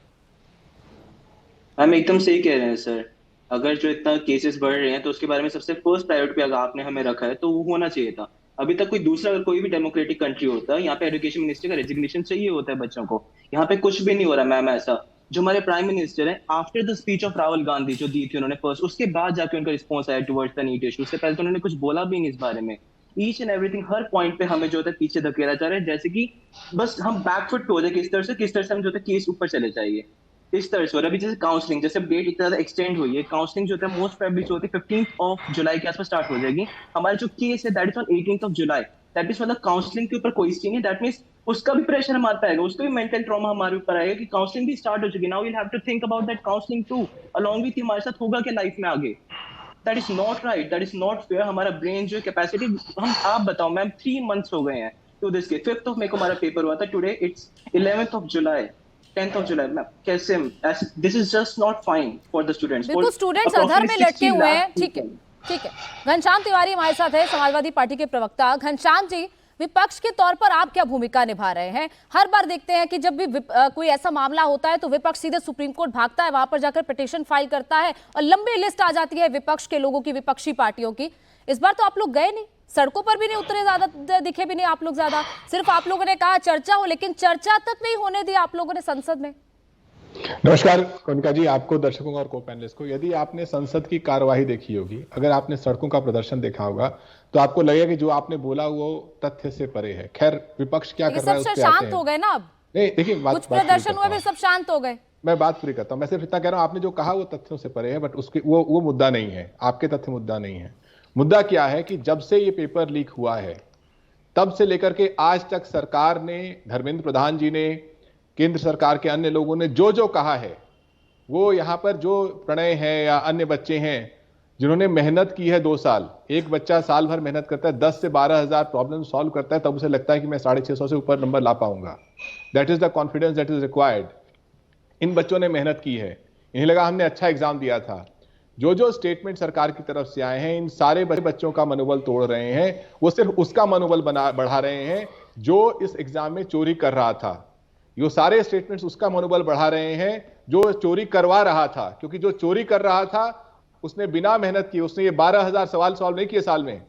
हम एकदम सही कह रहे हैं सर। अगर जो इतना केसेस बढ़ रहे हैं तो उसके बारे में सबसे फर्स्ट प्रायोरिटी पे अगर आपने हमें रखा है तो वो होना चाहिए था। अभी तक कोई दूसरा अगर कोई भी डेमोक्रेटिक कंट्री होता है, यहाँ पे एजुकेशन मिनिस्टर का रेजिग्नेशन चाहिए होता है बच्चों को। यहाँ पे कुछ भी नहीं हो रहा मैम ऐसा। जो हमारे प्राइम मिनिस्टर है, after the speech of Rahul Gandhi जो दी थी उन्होंने फर्स्ट, उसके बाद जाके उनका रिस्पॉन्स आया टुवर्ड्स द नीट इशू। उससे पहले तो उन्होंने कुछ बोला भी नहीं इस बारे में। Each and everything, her point पे हमें जो होता है पीछे धकेला जा रहा है, जैसे कि बस हम बैकफुट पे हो जाए किस तरह से हम जो होता है केस ऊपर चले जाइए इस तरह से। और अभी जैसे काउंसलिंग, जैसे डेट इतना ज्यादा एक्सटेंड हुई है, काउंसलिंग जो होता है मोस्ट प्रोबेबली जो होती है 15 ऑफ जुलाई के आसपास स्टार्ट हो जाएगी। हमारा जो केस है that is on 18 of July. That is मतलब काउंसलिंग के ऊपर कोई सीन है। दैट मींस उसका भी प्रेशर हमारे पे आएगा, उसका भी मेंटल ट्रॉमा हमारे ऊपर आएगा कि काउंसलिंग भी स्टार्ट हो चुकी है। Now we will have to think about that counselling to along with हमारे साथ होगा क्या लाइफ में आगे। That is not right, that is not fair. हमारा ब्रेन जो कैपेसिटी, हम आप बताओ मैम 3 मंथ्स हो गए हैं टू दिस के। 5th ऑफ मई को हमारा पेपर हुआ था, today it's 11th of July, 10th of July. Ma'am कैसे, this is just not fine for the students. बिल्कुल, स्टूडेंट्स अधर में लटके हुए हैं। ठीक है। घनश्याम तिवारी हमारे साथ है, समाजवादी पार्टी के प्रवक्ता। घनश्याम जी, विपक्ष के तौर पर आप क्या भूमिका निभा रहे हैं? हर बार देखते हैं कि जब भी कोई ऐसा मामला होता है तो विपक्ष सीधे सुप्रीम कोर्ट भागता है, वहां पर जाकर पिटीशन फाइल करता है और लंबी लिस्ट आ जाती है विपक्ष के लोगों की, विपक्षी पार्टियों की। इस बार तो आप लोग गए नहीं, सड़कों पर भी नहीं उतरे, ज्यादा दिखे भी नहीं आप लोग। ज्यादा सिर्फ आप लोगों ने कहा चर्चा हो, लेकिन चर्चा तक नहीं होने दी आप लोगों ने संसद में। नमस्कार कनिका जी, आपको, दर्शकों और को पैनलिस्ट को। यदि आपने संसद की कार्यवाही देखी होगी, अगर आपने सड़कों का प्रदर्शन देखा होगा, तो आपको लगेगा कि जो आपने बोला वो तथ्य से परे है। खैर, विपक्ष क्या कर रहा है उस पे आते हैं। शांत हो गए ना अब? नहीं, देखिए, कुछ प्रदर्शन हुए, फिर सब शांत हो गए। मैं बात पूरी करता हूँ। मैं सिर्फ इतना कह रहा हूँ, आपने जो कहा वो तथ्यों से परे है, बट उसके वो मुद्दा नहीं है। आपके तथ्य मुद्दा नहीं है। मुद्दा क्या है कि जब से ये पेपर लीक हुआ है, तब से लेकर के आज तक सरकार ने, धर्मेंद्र प्रधान जी ने, केंद्र सरकार के अन्य लोगों ने जो जो कहा है, वो यहाँ पर जो प्रणय है या अन्य बच्चे हैं जिन्होंने मेहनत की है 2 साल, एक बच्चा साल भर मेहनत करता है, 10 से 12 हजार प्रॉब्लम सॉल्व करता है, तब उसे लगता है कि मैं 650 से ऊपर नंबर ला पाऊंगा। That is the confidence that is required. इन बच्चों ने मेहनत की है, इन्हें लगा हमने अच्छा एग्जाम दिया था। जो जो स्टेटमेंट सरकार की तरफ से आए हैं, इन सारे बच्चों का मनोबल तोड़ रहे हैं। वो सिर्फ उसका मनोबल बढ़ा रहे हैं जो इस एग्जाम में चोरी कर रहा था। ये सारे स्टेटमेंट्स उसका मनोबल बढ़ा रहे हैं जो चोरी करवा रहा था, क्योंकि जो चोरी कर रहा था उसने बिना मेहनत किए, उसने ये 12,000 सवाल सॉल्व नहीं किए साल में,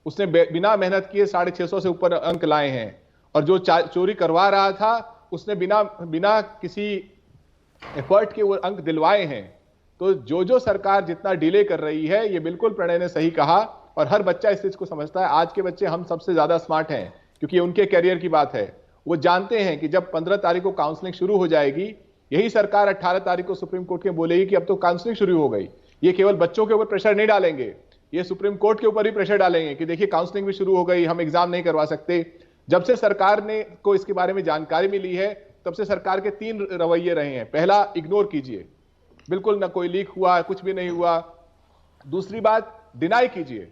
उसने बिना मेहनत किए 650 से ऊपर अंक लाए हैं। और जो चोरी करवा रहा था उसने बिना किसी एफर्ट के वो अंक दिलवाए हैं। तो जो सरकार जितना डिले कर रही है, ये बिल्कुल प्रणय ने सही कहा और हर बच्चा इस चीज को समझता है। आज के बच्चे हम सबसे ज्यादा स्मार्ट हैं, क्योंकि उनके करियर की बात है। वो जानते हैं कि जब 15 तारीख को काउंसलिंग शुरू हो जाएगी, यही सरकार 18 तारीख को सुप्रीम कोर्ट के बोलेगी कि अब तो काउंसलिंग शुरू हो गई। ये केवल बच्चों के ऊपर प्रेशर नहीं डालेंगे, ये सुप्रीम कोर्ट के ऊपर भी प्रेशर डालेंगे कि देखिए काउंसलिंग भी शुरू हो गई, हम एग्जाम नहीं करवा सकते। जब से सरकार ने को इसके बारे में जानकारी मिली है, तब से सरकार के 3 रवैये रहे हैं। पहला, इग्नोर कीजिए, बिल्कुल ना कोई लीक हुआ, कुछ भी नहीं हुआ। दूसरी बात, डिनाई कीजिए।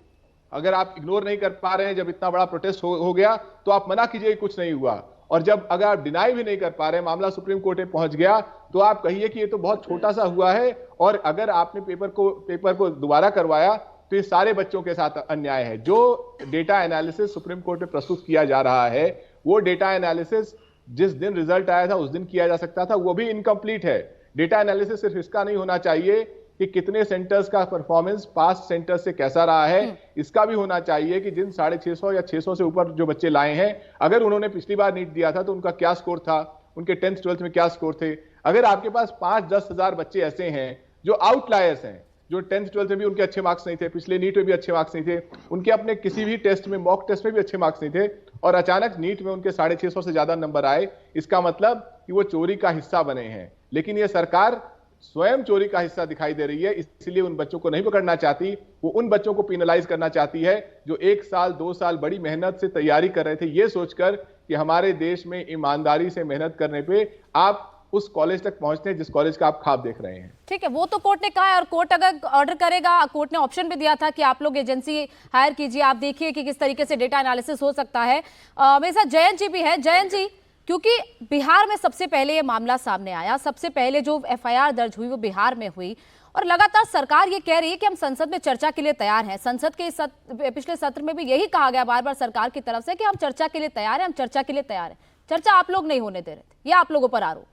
अगर आप इग्नोर नहीं कर पा रहे हैं, जब इतना बड़ा प्रोटेस्ट हो गया, तो आप मना कीजिए कि कुछ नहीं हुआ। और जब अगर आप डिनाई भी नहीं कर पा रहे, मामला सुप्रीम कोर्ट में पहुंच गया, तो आप कहिए कि ये तो बहुत छोटा सा हुआ है, और अगर आपने पेपर को दोबारा करवाया तो ये सारे बच्चों के साथ अन्याय है। जो डेटा एनालिसिस सुप्रीम कोर्ट में प्रस्तुत किया जा रहा है, वो डेटा एनालिसिस जिस दिन रिजल्ट आया था उस दिन किया जा सकता था, वो भी इनकम्प्लीट है। डेटा एनालिसिस सिर्फ इसका नहीं होना चाहिए कि कितने सेंटर्स का परफॉर्मेंस पास्ट सेंटर से कैसा रहा है, इसका भी होना चाहिए कि जिन 650 या 600 से ऊपर जो बच्चे लाए हैं, अगर उन्होंने पिछली बार नीट दिया था तो उनका क्या स्कोर था, उनके 10th 12th में क्या स्कोर थे। अगर आपके पास 5-10 हजार बच्चे ऐसे हैं जो आउटलायर्स हैं, जो 10th 12th में भी उनके अच्छे मार्क्स नहीं थे, पिछले नीट में भी अच्छे मार्क्स नहीं थे, उनके अपने किसी भी टेस्ट में, मॉक टेस्ट में भी अच्छे मार्क्स नहीं थे, और अचानक नीट में उनके 650 से ज्यादा नंबर आए, इसका मतलब कि वो चोरी का हिस्सा बने हैं। लेकिन ये सरकार स्वयं चोरी का हिस्सा दिखाई दे रही है, इसलिए उन बच्चों को नहीं पकड़ना चाहती। वो उन बच्चों को पिनलाइज करना चाहती है जो 1 साल 2 साल बड़ी मेहनत से तैयारी कर रहे थे, ये सोचकर कि हमारे देश में ईमानदारी से मेहनत करने पे आप उस कॉलेज तक पहुंचते हैं जिस कॉलेज का आप ख्वाब देख रहे हैं। ठीक है, वो तो कोर्ट ने कहा है, और कोर्ट अगर ऑर्डर करेगा, कोर्ट ने ऑप्शन भी दिया था कि आप लोग एजेंसी हायर कीजिए, आप देखिए कि किस तरीके से डेटा एनालिसिस हो सकता है। मेरे साथ जयंत जी भी है। जयंत जी, क्योंकि बिहार में सबसे पहले ये मामला सामने आया, सबसे पहले जो एफआईआर दर्ज हुई वो बिहार में हुई, और लगातार सरकार ये कह रही है कि हम संसद में चर्चा के लिए तैयार हैं। संसद के पिछले सत्र में भी यही कहा गया बार बार सरकार की तरफ से कि हम चर्चा के लिए तैयार हैं, हम चर्चा के लिए तैयार हैं। चर्चा आप लोग नहीं होने दे रहे थे, ये आप लोगों पर आरोप?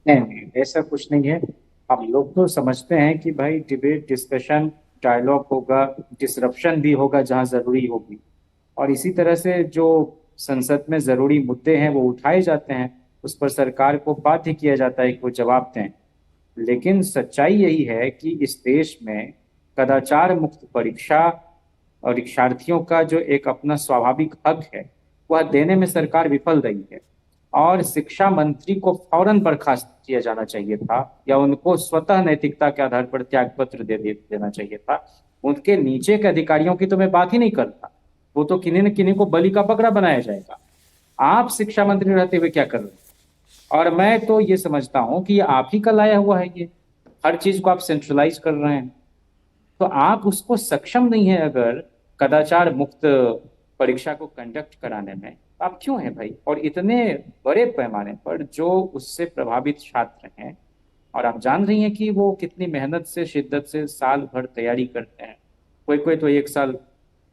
नहीं, ऐसा कुछ नहीं है। हम लोग तो समझते हैं कि भाई डिबेट, डिस्कशन, डायलॉग होगा, डिसरप्शन भी होगा जहां जरूरी होगी, और इसी तरह से जो संसद में जरूरी मुद्दे हैं वो उठाए जाते हैं, उस पर सरकार को बाध्य किया जाता है कि वो जवाब दें। लेकिन सच्चाई यही है कि इस देश में कदाचार मुक्त परीक्षा और परीक्षार्थियों का जो एक अपना स्वाभाविक हक है वह देने में सरकार विफल रही है, और शिक्षा मंत्री को फौरन बर्खास्त किया जाना चाहिए था, या उनको स्वतः नैतिकता के आधार पर त्याग पत्र देना चाहिए था। उनके नीचे के अधिकारियों की तो मैं बात ही नहीं करता, वो तो किन्हीं न किन्हीं को बलि का बकरा बनाया जाएगा। आप शिक्षा मंत्री रहते हुए क्या कर रहे हैं? और मैं तो ये समझता हूं कि ये आप ही का लाया हुआ है, ये हर चीज को आप सेंट्रलाइज कर रहे हैं, तो आप उसको सक्षम नहीं है अगर कदाचार मुक्त परीक्षा को कंडक्ट कराने में, आप क्यों हैं भाई? और इतने बड़े पैमाने पर जो उससे प्रभावित छात्र हैं, और आप जान रही हैं कि वो कितनी मेहनत से, शिद्दत से साल भर तैयारी करते हैं, कोई तो 1 साल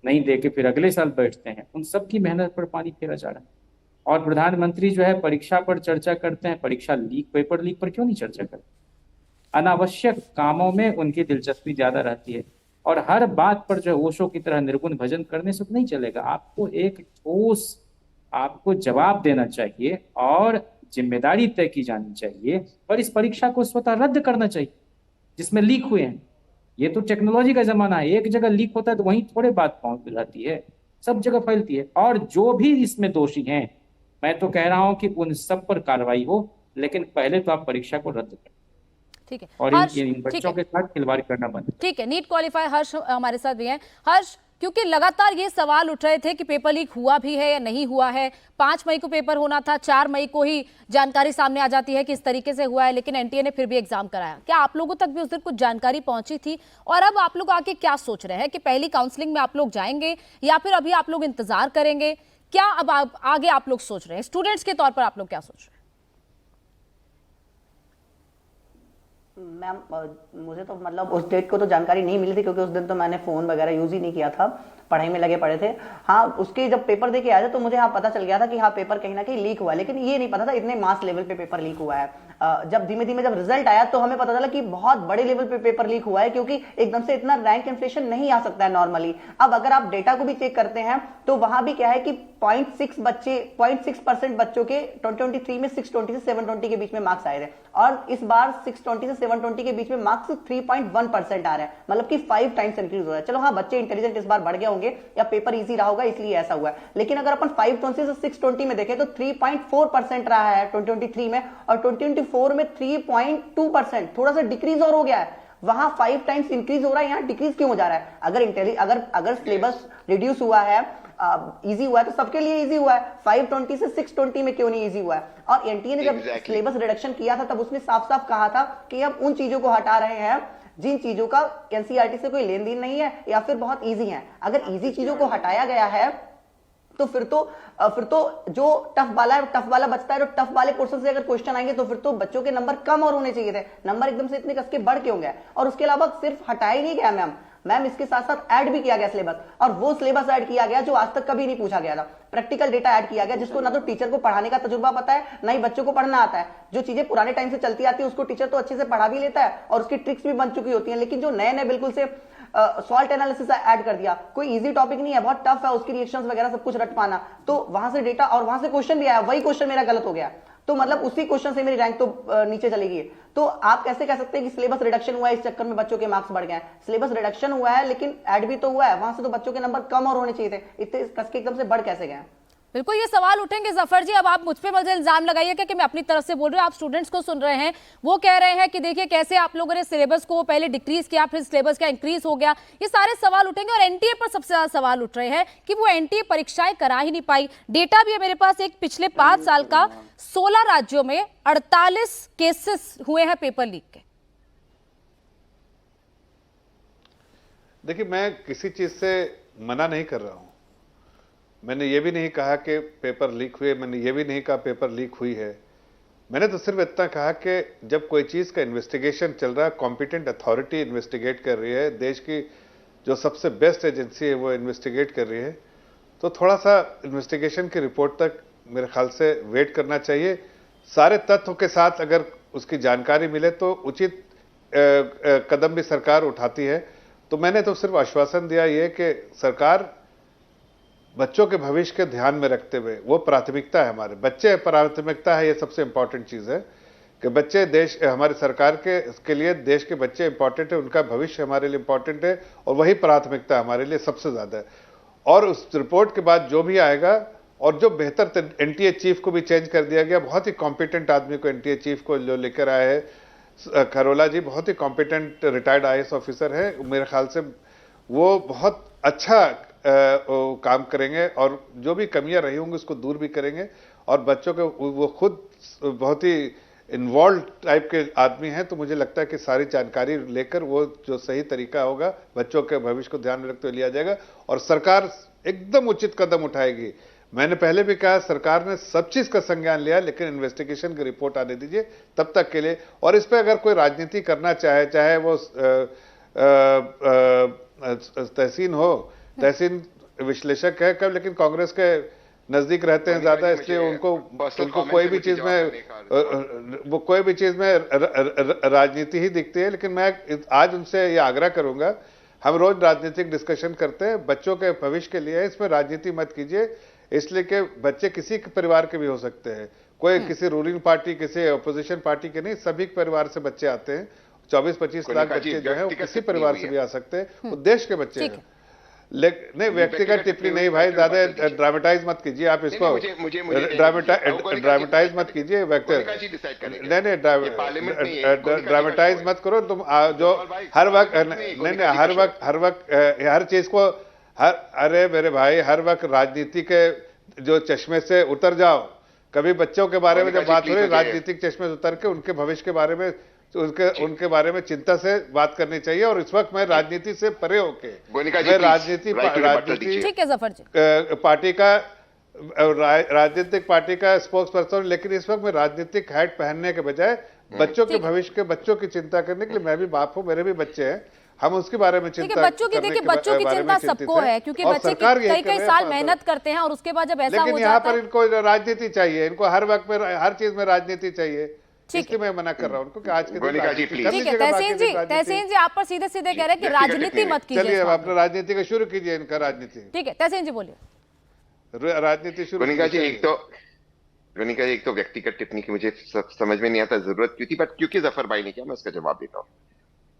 नहीं दे के फिर अगले साल बैठते हैं, उन सब की मेहनत पर पानी फेरा जा रहा है। और प्रधानमंत्री जो है परीक्षा पर चर्चा करते हैं, परीक्षा लीक, पेपर लीक पर क्यों नहीं चर्चा करते? अनावश्यक कामों में उनकी दिलचस्पी ज्यादा रहती है, और हर बात पर जो ओशो की तरह निर्गुण भजन करने से नहीं चलेगा। आपको एक ठोस, आपको जवाब देना चाहिए और जिम्मेदारी तय की जानी चाहिए, और इस परीक्षा को स्वतः रद्द करना चाहिए जिसमें लीक हुए हैं। ये तो टेक्नोलॉजी का जमाना है, एक जगह लीक होता है तो वहीं थोड़े बात पहुंच जाती है, सब जगह फैलती है। और जो भी इसमें दोषी हैं, मैं तो कह रहा हूं कि उन सब पर कार्रवाई हो, लेकिन पहले तो आप परीक्षा को रद्द करें। ठीक है, और इन बच्चों के साथ खिलवाड़ करना बंद। ठीक है, नीट क्वालिफाई हर्ष हमारे साथ भी हैं। हर्ष, क्योंकि लगातार ये सवाल उठ रहे थे कि पेपर लीक हुआ भी है या नहीं हुआ है। 5 मई को पेपर होना था, 4 मई को ही जानकारी सामने आ जाती है कि इस तरीके से हुआ है, लेकिन एनटीए ने फिर भी एग्जाम कराया। क्या आप लोगों तक भी उस दिन कुछ जानकारी पहुंची थी? और अब आप लोग आगे क्या सोच रहे हैं कि पहली काउंसलिंग में आप लोग जाएंगे या फिर अभी आप लोग इंतजार करेंगे? क्या अब आगे आप लोग सोच रहे हैं? स्टूडेंट्स के तौर पर आप लोग क्या सोच रहे हैं? मैम, मुझे तो मतलब उस डेट को तो जानकारी नहीं मिली थी, क्योंकि उस दिन तो मैंने फोन वगैरह यूज ही नहीं किया था, पढ़ाई में लगे पड़े थे। हाँ, उसके जब पेपर देके आए थे तो मुझे हाँ पता चल गया था कि हाँ पेपर कहीं ना कहीं लीक हुआ है, लेकिन ये नहीं पता था इतने मास लेवल पे पेपर लीक हुआ है। जब धीमे धीमे जब रिजल्ट आया तो हमें पता चला कि बहुत बड़े लेवल पे पेपर लीक हुआ है, क्योंकि एकदम से इतना रैंक इन्फ्लेशन नहीं आ सकता है नॉर्मली। अब अगर आप डेटा को भी चेक करते हैं तो वहां भी क्या है कि 0.6% बच्चों के 2023 में 620 से 720 के बीच में मार्क्स आए थे, और इस बार 620 से 720 के बीच में मार्क्स 3.1% आ रहे हैं, मतलब कि 5 टाइम्स इंक्रीज हो रहा है। चलो हाँ, बच्चे इंटेलिजेंट इस बार बढ़ गए होंगे या पेपर इजी रहा होगा इसलिए ऐसा हुआ है, लेकिन अगर अपन 520 से 620 में देखें तो 3.4% रहा है 2023 में, और 2024 में 3.2%, थोड़ा सा डिक्रीज और हो गया है। वहां 5 टाइम्स इंक्रीज हो रहा है, यहाँ डिक्रीज क्यों हो जा रहा है? अगर सिलेबस रिड्यूस हुआ है, इजी हुआ है, तो सबके लिए इजी हुआ है। 520 से 620 में क्यों नहीं इजी हुआ है? और एनटीए ने जब सिलेबस रिडक्शन किया था तब उसने साफ साफ कहा था कि हम उन चीजों को हटा रहे हैं जिन चीजों का एनसीईआरटी से कोई लेन देन नहीं है या फिर बहुत इजी है। अगर इजी चीजों को हटाया गया है तो फिर तो जो टफ वाला बचता है, तो टफ वाले पोर्शन से अगर क्वेश्चन आएंगे तो फिर तो बच्चों के नंबर कम और होने चाहिए थे। नंबर एकदम से इतने कस के बढ़ क्यों गए? और उसके अलावा सिर्फ हटाया ही नहीं गया मैम, मैम इसके साथ साथ ऐड भी किया गया सिलेबस, और वो सिलेबस ऐड किया गया जो आज तक कभी नहीं पूछा गया था। प्रैक्टिकल डेटा ऐड किया गया, जिसको ना तो टीचर को पढ़ाने का तजुर्बा पता है, ना ही बच्चों को पढ़ना आता है। जो चीजें पुराने टाइम से चलती आती है उसको टीचर तो अच्छे से पढ़ा भी लेता है और उसकी ट्रिक्स भी बन चुकी होती है, लेकिन जो नए नए बिल्कुल से सॉल्ट एनालिसिस ऐड कर दिया, कोई इजी टॉपिक नहीं है, बहुत टफ है उसकी रिएक्शंस वगैरह सब कुछ रट पाना, तो वहां से डेटा और वहां से क्वेश्चन भी आया, वही क्वेश्चन मेरा गलत हो गया, तो मतलब उसी क्वेश्चन से मेरी रैंक तो नीचे चली गई। तो आप कैसे कह सकते हैं कि सिलेबस रिडक्शन हुआ है, इस चक्कर में बच्चों के मार्क्स बढ़ गए हैं? सिलेबस रिडक्शन हुआ है लेकिन ऐड भी तो हुआ है, वहां से तो बच्चों के नंबर कम और होने चाहिए थे, इतने कस के एकदम से बढ़ कैसे गए? बिल्कुल ये सवाल उठेंगे जफर जी। अब आप मुझ पे मुझे इल्जाम लगाइएगा कि मैं अपनी तरफ से बोल रही हूँ, आप स्टूडेंट्स को सुन रहे हैं, वो कह रहे हैं कि देखिए कैसे आप लोगों ने सिलेबस को पहले डिक्रीज किया, फिर सिलेबस का इंक्रीज हो गया। ये सारे सवाल उठेंगे और एनटीए पर सबसे ज्यादा सवाल उठ रहे हैं कि वो एनटीए परीक्षाएं करा ही नहीं पाई। डेटा भी है मेरे पास, एक पिछले 5 साल का 16 राज्यों में 48 केसेस हुए हैं पेपर लीक के। देखिए, मैं किसी चीज से मना नहीं कर रहा हूं, मैंने ये भी नहीं कहा कि पेपर लीक हुए, मैंने ये भी नहीं कहा पेपर लीक हुई है। मैंने तो सिर्फ इतना कहा कि जब कोई चीज का इन्वेस्टिगेशन चल रहा है, कॉम्पिटेंट अथॉरिटी इन्वेस्टिगेट कर रही है, देश की जो सबसे बेस्ट एजेंसी है वो इन्वेस्टिगेट कर रही है, तो थोड़ा सा इन्वेस्टिगेशन की रिपोर्ट तक मेरे ख्याल से वेट करना चाहिए। सारे तथ्यों के साथ अगर उसकी जानकारी मिले तो उचित कदम भी सरकार उठाती है। तो मैंने तो सिर्फ आश्वासन दिया ये कि सरकार बच्चों के भविष्य के ध्यान में रखते हुए, वो प्राथमिकता है, हमारे बच्चे प्राथमिकता है, ये सबसे इंपॉर्टेंट चीज है कि बच्चे देश, हमारी सरकार के लिए देश के बच्चे इंपॉर्टेंट है, उनका भविष्य हमारे लिए इंपॉर्टेंट है और वही प्राथमिकता हमारे लिए सबसे ज्यादा है। और उस रिपोर्ट के बाद जो भी आएगा, और जो बेहतर, एनटीए चीफ को भी चेंज कर दिया गया, बहुत ही कॉम्पिटेंट आदमी को एनटीए चीफ को जो लेकर आए हैं खरोला जी, बहुत ही कॉम्पिटेंट रिटायर्ड आईएएस ऑफिसर है, मेरे ख्याल से वो बहुत अच्छा काम करेंगे और जो भी कमियां रही होंगी उसको दूर भी करेंगे। और बच्चों के, वो खुद बहुत ही इन्वॉल्व टाइप के आदमी हैं, तो मुझे लगता है कि सारी जानकारी लेकर वो जो सही तरीका होगा बच्चों के भविष्य को ध्यान में रखते हुए लिया जाएगा और सरकार एकदम उचित कदम उठाएगी। मैंने पहले भी कहा, सरकार ने सब चीज का संज्ञान लिया, लेकिन इन्वेस्टिगेशन की रिपोर्ट आने दीजिए तब तक के लिए। और इस पर अगर कोई राजनीति करना चाहे, चाहे वो तहसीन हो, तहसीन विश्लेषक है कब, लेकिन कांग्रेस के नजदीक रहते हैं ज्यादा, इसलिए उनको कोई भी चीज में, वो कोई भी चीज में राजनीति ही दिखती है। लेकिन मैं आज उनसे ये आग्रह करूंगा, हम रोज राजनीतिक डिस्कशन करते हैं, बच्चों के भविष्य के लिए इसमें राजनीति मत कीजिए, इसलिए कि बच्चे किसी के परिवार के भी हो सकते हैं, कोई किसी रूलिंग पार्टी, किसी अपोजिशन पार्टी के नहीं, सभी परिवार से बच्चे आते हैं। 24-25 लाख बच्चे जो है वो किसी परिवार से भी आ सकते हैं, वो देश के बच्चे हैं। नहीं, व्यक्तिगत टिप्पणी नहीं भाई, ज्यादा ड्रामेटाइज मत कीजिए आप इसको, ड्रामेटाइज मत कीजिए, नहीं ड्रामेटाइज मत करो तुम, जो हर वक्त, नहीं हर वक्त हर चीज को, अरे मेरे भाई, हर वक्त राजनीति के जो चश्मे से उतर जाओ। कभी बच्चों के बारे में जब बात हो रही, राजनीतिक चश्मे से उतर के उनके भविष्य के बारे में, उनके बारे में चिंता से बात करनी चाहिए। और इस वक्त मैं राजनीति से परे होके, मैं राजनीति ठीक है जफर जी, पार्टी का, राजनीतिक पार्टी का स्पोक्स पर्सन, लेकिन इस वक्त मैं राजनीतिक हैट पहनने के बजाय बच्चों के भविष्य के, बच्चों की चिंता करने के लिए, मैं भी बाप हूँ, मेरे भी बच्चे हैं, हम उसके बारे में चिंता, बच्चों की, देखिए बच्चों की चिंता सबको है, क्योंकि बच्चे कई साल मेहनत करते हैं और उसके बाद जब ऐसा हो जाता है, यहाँ पर इनको राजनीति चाहिए, इनको हर वक्त में हर चीज में राजनीति चाहिए, इसलिए मैं मना कर रहा हूँ उनको कि आज के दिन। ठीक है तहसीन जी, आप पर सीधे सीधे कह रहे हैं कि राजनीति मत कीजिए, चलिए अपना राजनीति का शुरू कीजिए, इनका राजनीति। ठीक है तहसीन जी बोलिए, राजनीति शुरू। गणिका जी, एक तो व्यक्तिगत टिप्पणी की मुझे समझ में नहीं आता जरूरत क्यों थी, बट क्योंकि जफर भाई ने किया, मैं उसका जवाब देता हूँ।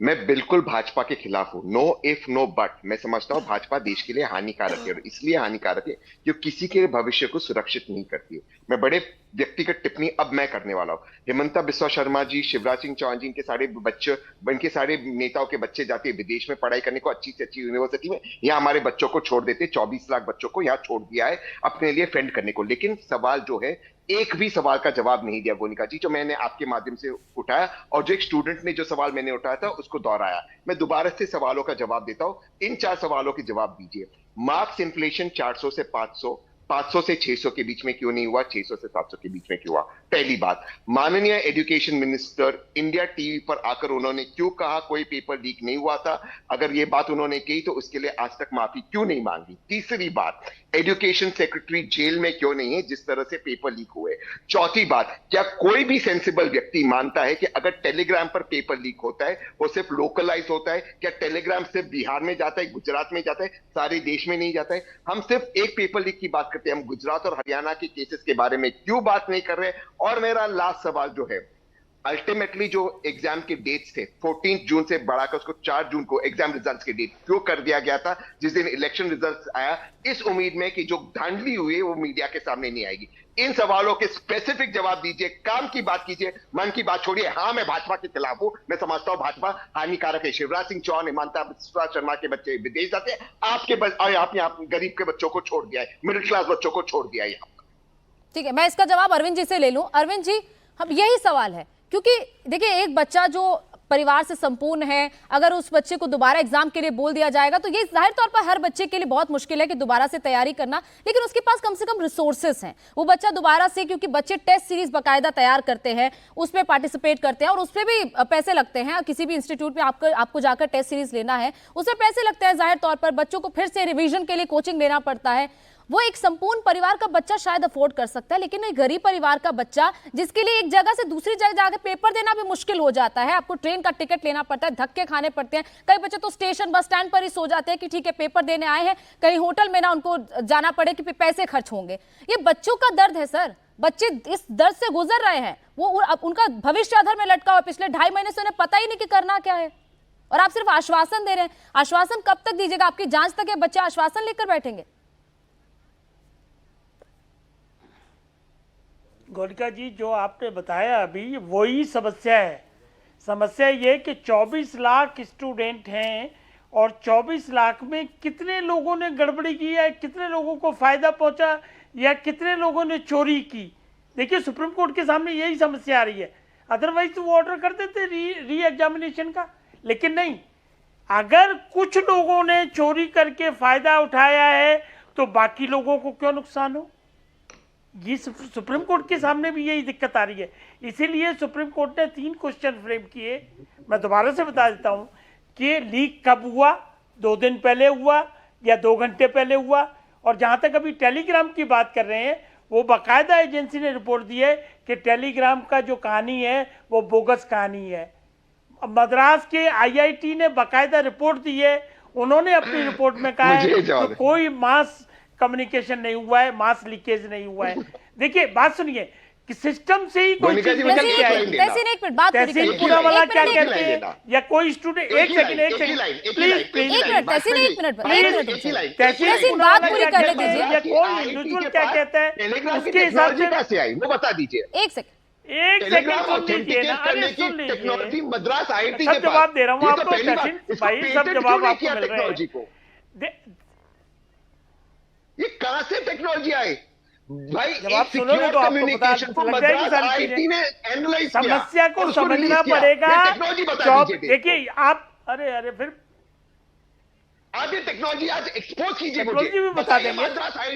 मैं बिल्कुल भाजपा के खिलाफ हूं, नो इफ नो बट। मैं समझता हूं भाजपा देश के लिए हानिकारक है, और इसलिए हानिकारक है जो किसी के भविष्य को सुरक्षित नहीं करती है। मैं बड़े व्यक्तिगत टिप्पणी अब मैं करने वाला हूं। हेमंता बिस्वा शर्मा जी, शिवराज सिंह चौहान जी, इनके सारे बच्चे, इनके सारे नेताओं के बच्चे जाते हैं विदेश में पढ़ाई करने को, अच्छी से अच्छी यूनिवर्सिटी में, यहाँ हमारे बच्चों को छोड़ देते। 24 लाख बच्चों को यहाँ छोड़ दिया है अपने लिए फेंड करने को। लेकिन सवाल जो है, एक भी सवाल का जवाब नहीं दिया गोनिका जी, जो मैंने आपके माध्यम से उठाया, और जो एक स्टूडेंट ने जो सवाल मैंने उठाया था उसको दोहराया। मैं दोबारा से सवालों का जवाब देता हूं, इन 4 सवालों के जवाब दीजिए। मार्क्स इन्फ्लेशन 400 से 500, 500 से 600 के बीच में क्यों नहीं हुआ, 600 से 700 के बीच में क्यों हुआ? पहली बात। माननीय एजुकेशन मिनिस्टर इंडिया टीवी पर आकर उन्होंने क्यों कहा कोई पेपर लीक नहीं हुआ था? अगर ये बात उन्होंने कही तो उसके लिए आज तक माफी क्यों नहीं मांगी? तीसरी बात, एजुकेशन सेक्रेटरी जेल में क्यों नहीं है जिस तरह से पेपर लीक हुए? चौथी बात, क्या कोई भी सेंसिबल व्यक्ति मानता है कि अगर टेलीग्राम पर पेपर लीक होता है वो सिर्फ लोकलाइज होता है? क्या टेलीग्राम सिर्फ बिहार में जाता है, गुजरात में जाता है, सारे देश में नहीं जाता है? हम सिर्फ एक पेपर लीक की बात करते हैं, हम गुजरात और हरियाणा के केसेस के बारे में क्यों बात नहीं कर रहे? और मेरा लास्ट सवाल जो है, अल्टीमेटली जो एग्जाम के डेट्स थे 14 जून से बढ़ाकर उसको 4 जून को एग्जाम रिजल्ट्स के डेट क्यों कर दिया गया था, जिस दिन इलेक्शन रिजल्ट्स आया, इस उम्मीद में कि जो धांधली हुई है वो मीडिया के सामने नहीं आएगी? इन सवालों के स्पेसिफिक जवाब दीजिए, काम की बात कीजिए, मन की बात छोड़िए। हाँ, मैं भाजपा के खिलाफ हूं, मैं समझता हूं भाजपा हानिकारक है। शिवराज सिंह चौहान, हिमंता बिस्वा शर्मा के बच्चे विदेश जाते हैं, आपने आप गरीब के बच्चों को छोड़ दिया है, मिडिल क्लास बच्चों को छोड़ दिया है यहाँ। ठीक है, मैं इसका जवाब अरविंद जी से ले लूं। अरविंद जी, हम यही सवाल है, क्योंकि देखिए एक बच्चा जो परिवार से संपूर्ण है, अगर उस बच्चे को दोबारा एग्जाम के लिए बोल दिया जाएगा तो ये जाहिर तौर पर हर बच्चे के लिए बहुत मुश्किल है कि दोबारा से तैयारी करना, लेकिन उसके पास कम से कम रिसोर्सेस हैं। वो बच्चा दोबारा से, क्योंकि बच्चे टेस्ट सीरीज बाकायदा तैयार करते हैं, उसमें पार्टिसिपेट करते हैं और उसमें भी पैसे लगते हैं। किसी भी इंस्टीट्यूट में आपको जाकर टेस्ट सीरीज लेना है, उसमें पैसे लगते हैं। जाहिर तौर पर बच्चों को फिर से रिविजन के लिए कोचिंग लेना पड़ता है। वो एक संपूर्ण परिवार का बच्चा शायद अफोर्ड कर सकता है, लेकिन एक गरीब परिवार का बच्चा जिसके लिए एक जगह से दूसरी जगह जाकर पेपर देना भी मुश्किल हो जाता है, आपको ट्रेन का टिकट लेना पड़ता है, धक्के खाने पड़ते हैं। कई बच्चे तो स्टेशन बस स्टैंड पर ही सो जाते हैं कि ठीक है पेपर देने आए हैं, कहीं होटल में ना उनको जाना पड़े कि पैसे खर्च होंगे। ये बच्चों का दर्द है सर, बच्चे इस दर्द से गुजर रहे हैं। वो उनका भविष्य अधर में लटका हुआ, पिछले 2.5 महीने से उन्हें पता ही नहीं कि करना क्या है, और आप सिर्फ आश्वासन दे रहे हैं। आश्वासन कब तक दीजिएगा? आपकी जांच तक ये बच्चे आश्वासन लेकर बैठेंगे? गोलिका जी, जो आपने बताया अभी वही समस्या है। समस्या ये कि 24 लाख स्टूडेंट हैं और 24 लाख में कितने लोगों ने गड़बड़ी की है, कितने लोगों को फायदा पहुंचा या कितने लोगों ने चोरी की। देखिए सुप्रीम कोर्ट के सामने यही समस्या आ रही है। अदरवाइज तो वो ऑर्डर कर देते री एग्जामिनेशन का, लेकिन नहीं। अगर कुछ लोगों ने चोरी करके फायदा उठाया है तो बाकी लोगों को क्यों नुकसान हो? ये सुप्रीम कोर्ट के सामने भी यही दिक्कत आ रही है। इसीलिए सुप्रीम कोर्ट ने 3 क्वेश्चन फ्रेम किए। मैं दोबारा से बता देता हूं कि लीक कब हुआ, 2 दिन पहले हुआ या 2 घंटे पहले हुआ। और जहां तक अभी टेलीग्राम की बात कर रहे हैं, वो बाकायदा एजेंसी ने रिपोर्ट दी है कि टेलीग्राम का जो कहानी है वो बोगस कहानी है। मद्रास के IIT ने बाकायदा रिपोर्ट दी है, उन्होंने अपनी रिपोर्ट में कहा है कि कोई मास कम्युनिकेशन नहीं हुआ है, मास लीकेज नहीं हुआ है। देखिए बात सुनिए कि सिस्टम से ही कोई चीज निकल के आएगी। तहसील पूरा वाला क्या कहते हैं, या कोई स्टूडेंट एक सेकंड तहसील बात पूरी करने दीजिए, या कोई इंडिविजुअल क्या कहता है उसके हिसाब से वो बता दीजिए। एक सेकंड सुन लीजिए ना, अरे सुन लीजिए, टेक्नोलॉजी मद्रास IIT सब जवाब दे रहा हूँ आपको तहसील भाई, सब जवाब आपको मिल रहे हैं। ये कहां से टेक्नोलॉजी आई भाई? जवाब सुनोगे तो आपको पता लग जाएगी सारी चीजें। समस्या को समझना पड़ेगा। देखिए आप, अरे फिर आप ये टेक्नोलॉजी आज एक्सपोज कीजिए, टेक्नोलॉजी भी बता देंगे,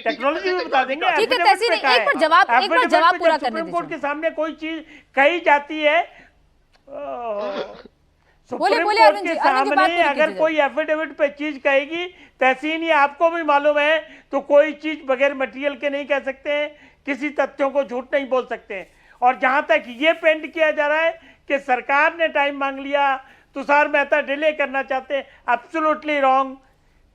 टेक्नोलॉजी भी बता देंगे। ठीक है तहसील, एक बार जवाब पूरा करने दीजिए। सुप्रीम कोर्ट के सामने कोई चीज कही जाती है, सुप्रीम कोर्ट के सामने अगर कोई एफिडेविट पे चीज कहेगी, तहसीन ये आपको भी मालूम है, तो कोई चीज बगैर मटेरियल के नहीं कह सकते हैं, किसी तथ्यों को झूठ नहीं बोल सकते हैं। और जहां तक ये पेंट किया जा रहा है कि सरकार ने टाइम मांग लिया, तुषार मेहता डिले करना चाहते हैं, एब्सोल्युटली रॉन्ग।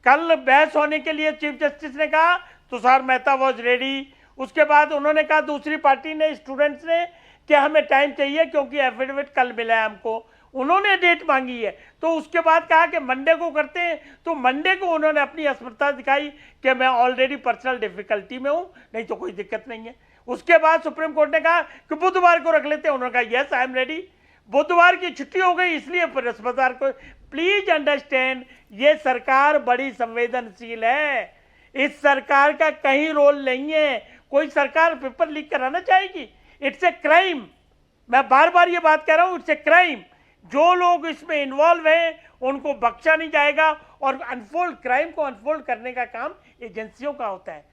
कल बहस होने के लिए चीफ जस्टिस ने कहा तुषार मेहता वॉज रेडी, उसके बाद उन्होंने कहा दूसरी पार्टी ने, स्टूडेंट्स ने, कि हमें टाइम चाहिए क्योंकि एफिडेविट कल मिला है हमको, उन्होंने डेट मांगी है। तो उसके बाद कहा कि मंडे को करते हैं, तो मंडे को उन्होंने अपनी असमर्थता दिखाई कि मैं ऑलरेडी पर्सनल डिफिकल्टी में हूं, नहीं तो कोई दिक्कत नहीं है। उसके बाद सुप्रीम कोर्ट ने कहा कि बुधवार को रख लेते हैं, उन्होंने कहा यस आई एम रेडी। बुधवार की छुट्टी हो गई, इसलिए बृहस्पतिवार को। प्लीज अंडरस्टैंड, ये सरकार बड़ी संवेदनशील है, इस सरकार का कहीं रोल नहीं है। कोई सरकार पेपर लीक कराना चाहेगी? It's a crime. मैं बार बार ये बात कह रहा हूं, इट्स ए क्राइम। जो लोग इसमें इन्वॉल्व हैं उनको बख्शा नहीं जाएगा, और अनफोल्ड क्राइम को अनफोल्ड करने का काम एजेंसियों का होता है।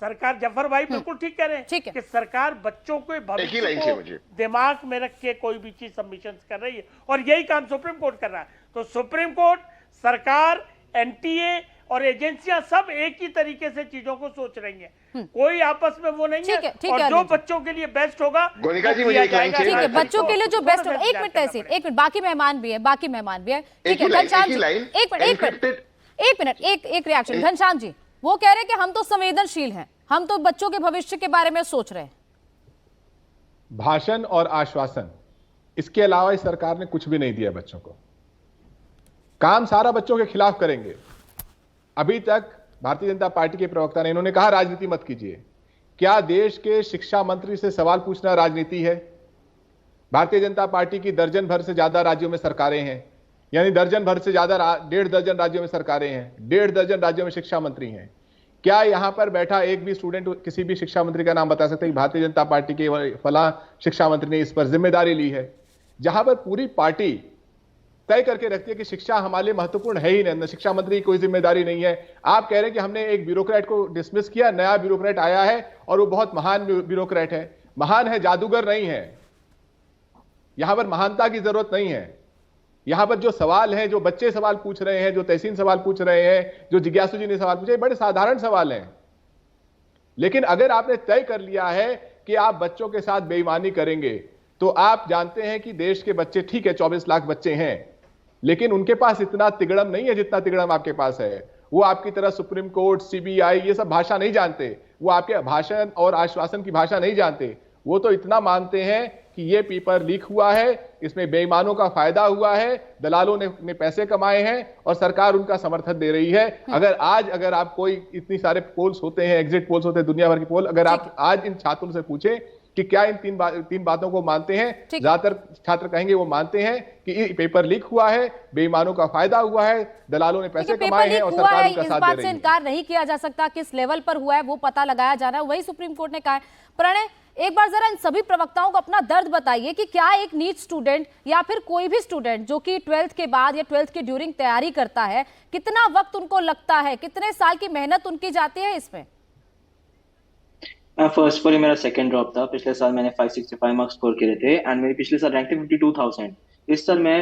सरकार, जफर भाई बिल्कुल ठीक कह रहे हैं ठीक है। कि सरकार बच्चों के एक ही भविष्य लाइन से को मुझे। दिमाग में रख के कोई भी चीज सबमिशन कर रही है, और यही काम सुप्रीम कोर्ट कर रहा है। तो सुप्रीम कोर्ट, सरकार, एनटीए और एजेंसियां सब एक ही तरीके से चीजों को सोच रही हैं, कोई आपस में वो नहीं ठीक है, ठीक और है, जो अनिल जी। बच्चों के लिए बेस्ट होगा गोनिका वो जी, मुझे किया एक लाइन जाएगा। चाहिए। ठीक है, हाँ, बच्चों के लिए जो तो बेस्ट दोनों होगा। से एक मिनट विचार तहसील, करना एक मिनट, बाकी मेहमान भी है, बाकी मेहमान भी है। ठीक है, एक ही घनश्याम जी, लाइन, एक मिनट, एक मिनट, एक रिएक्शन। घनश्याम जी, वो कह रहे हैं कि हम तो संवेदनशील हैं, हम तो बच्चों के भविष्य के बारे में सोच रहे हैं। भाषण और आश्वासन, इसके अलावा इस सरकार ने कुछ भी नहीं दिया बच्चों को। काम सारा बच्चों के खिलाफ करेंगे। अभी तक भारतीय जनता पार्टी के प्रवक्ता ने, इन्होंने कहा राजनीति मत कीजिए। क्या देश के शिक्षा मंत्री से सवाल पूछना राजनीति है? भारतीय जनता पार्टी की दर्जन भर से ज्यादा राज्यों में सरकारें हैं, यानी दर्जन भर से ज्यादा 1.5 दर्जन राज्यों में सरकारें हैं, 1.5 दर्जन राज्यों में शिक्षा मंत्री हैं। क्या यहां पर बैठा एक भी स्टूडेंट किसी भी शिक्षा मंत्री का नाम बता सकते हैं कि भारतीय जनता पार्टी के फलां शिक्षा मंत्री ने इस पर जिम्मेदारी ली है? जहां पर पूरी पार्टी तय करके रखती है कि शिक्षा हमारे लिए महत्वपूर्ण है ही नहीं, शिक्षा मंत्री की कोई जिम्मेदारी नहीं है। आप कह रहे हैं कि हमने एक ब्यूरोक्रेट को डिसमिस किया, नया ब्यूरोक्रेट आया है और वो बहुत महान ब्यूरोक्रेट है। महान है, जादूगर नहीं है। यहां पर महानता की जरूरत नहीं है। यहां पर जो सवाल है, जो बच्चे सवाल पूछ रहे हैं, जो तहसीन सवाल पूछ रहे हैं, जो जिज्ञासु जी ने सवाल पूछे, बड़े साधारण सवाल हैं। लेकिन अगर आपने तय कर लिया है कि आप बच्चों के साथ बेईमानी करेंगे, तो आप जानते हैं कि देश के बच्चे, ठीक है 24 लाख बच्चे हैं, लेकिन उनके पास इतना तिगड़म नहीं है जितना तिगड़म आपके पास है। वो आपकी तरह सुप्रीम कोर्ट, सीबीआई ये सब भाषा नहीं जानते। वो आपके भाषण और आश्वासन की भाषा नहीं जानते। वो तो इतना मानते हैं कि ये पेपर लीक हुआ है, इसमें बेईमानों का फायदा हुआ है, दलालों ने पैसे कमाए हैं और सरकार उनका समर्थन दे रही है। अगर आप कोई, इतनी सारे पोल्स होते हैं, एग्जिट पोल्स होते हैं, दुनिया भर के पोल, अगर आप आज इन छात्रों से पूछें कि क्या इन तीन बातों को मानते हैं, ज्यादातर छात्र कहेंगे वो मानते हैं कि पेपर लीक हुआ है, बेईमानों का फायदा हुआ है, दलालों ने पैसे कमाए हैं और सरकार उनका साथ दे रही है। इस बात से इनकार नहीं किया जा सकता, किस लेवल पर हुआ है वो पता लगाया जा रहा है, वही सुप्रीम कोर्ट ने कहा है। प्रणय, एक बार जरा इन सभी प्रवक्ताओं को अपना दर्द बताइए कि क्या एक नीट स्टूडेंट या फिर कोई भी स्टूडेंट जो कि 12th के बाद या 12th के ड्यूरिंग तैयारी करता है, कितना वक्त उनको लगता है, कितने साल की मेहनत उनकी जाती है इसमें? फर्स्ट फॉर मेरा सेकंड ड्रॉप था। पिछले साल मैंने 565 मार्क्स स्कोर किए थे एंड मेरी पिछले साल रैंक थी 52,000। इस साल मैं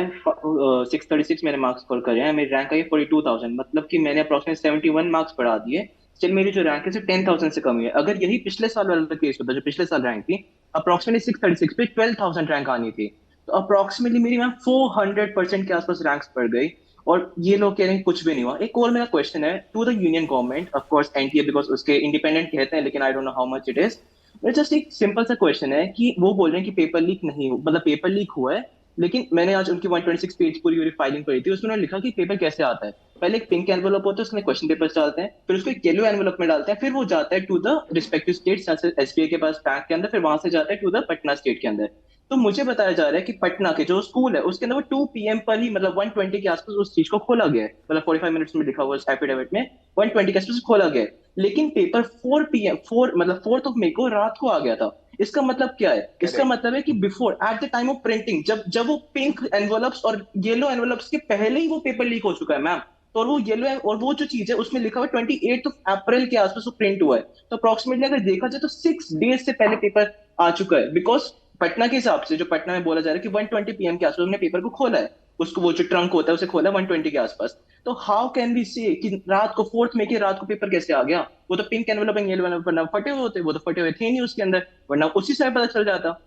636 मैंने मार्क्स स्कोर करे हैं, मेरी रैंक आई 42,000, मतलब कि मैंने अप्रोक्सीमेट 71 मार्क्स बढ़ा दिए। स्टिल मेरी जो रैंक है सिर्फ 10,000 से कम है। अगर यही पिछले साल वाला केस होता, जो पिछले साल रैंक थी अप्रोक्सीमेटली 636 पे 12,000 रैंक आनी थी, तो अप्रोक्सीमेटली मेरी मैम 400% के आसपास रैंक्स बढ़ गई और ये लोग कह रहे हैं कुछ भी नहीं हुआ। एक और मेरा क्वेश्चन है to the union government, of course NTA because उसके इंडिपेंडेंट कहते हैं, लेकिन I don't know how much it is. Just एक सिंपल सा क्वेश्चन है कि वो बोल रहे हैं कि पेपर लीक नहीं हो, मतलब पेपर लीक हुआ है, लेकिन मैंने आज उनकी 126 पेज पूरी फाइलिंग पढ़ी थी, उसमें उन्होंने लिखा कि पेपर कैसे आता है। पहले एक पिंक एनवेलप होता है, उसमें क्वेश्चन पेपर्स डालते हैं, फिर उसको एक येलो एनवेलप में डालते हैं, फिर वो जाता है टू द रिस्पेक्टिव स्टेट्स, जैसे एसबीआई के पास बैंक के अंदर, फिर वहां से जाता है टू द पटना स्टेट के अंदर। तो मुझे बताया जा रहा है कि पटना के जो स्कूल है उसके अंदर वो 2 PM पर ही, मतलब 120 के आसपास उस चीज को खोला गया है, मतलब 45 मिनट्स में लिखा हुआ है एफिडेविट में 120 के आसपास खोला गया है, लेकिन पेपर 4th ऑफ मई को रात को आ गया था। इसका मतलब क्या है? इसका मतलब है कि before, at the time of printing, जब वो पिंक एनवेलप्स और येलो एनवेलप्स के पहले ही वो पेपर लीक हो चुका है मैम। तो वो येलो और वो जो चीज है उसमें लिखा हुआ 28 अप्रैल के आसपास वो प्रिंट हुआ है, तो अप्रोक्सीमेटली अगर देखा जाए तो 6 डेज से पहले पेपर आ चुका है। बिकॉज पटना के हिसाब से, जो पटना में बोला जा रहा है कि 120 PM के आसपास उन्होंने पेपर को खोला है, उसको वो जो ट्रंक होता है उसे खोला 120 के आसपास। तो हाउ कैन वी से कि रात को 4th मई की रात को पेपर कैसे आ गया? वो तो pink envelope and yellow envelope ना फटे हुए होते, वो तो फटे हुए थे नहीं उसके अंदर, वरना उसी समय पता चल जाता।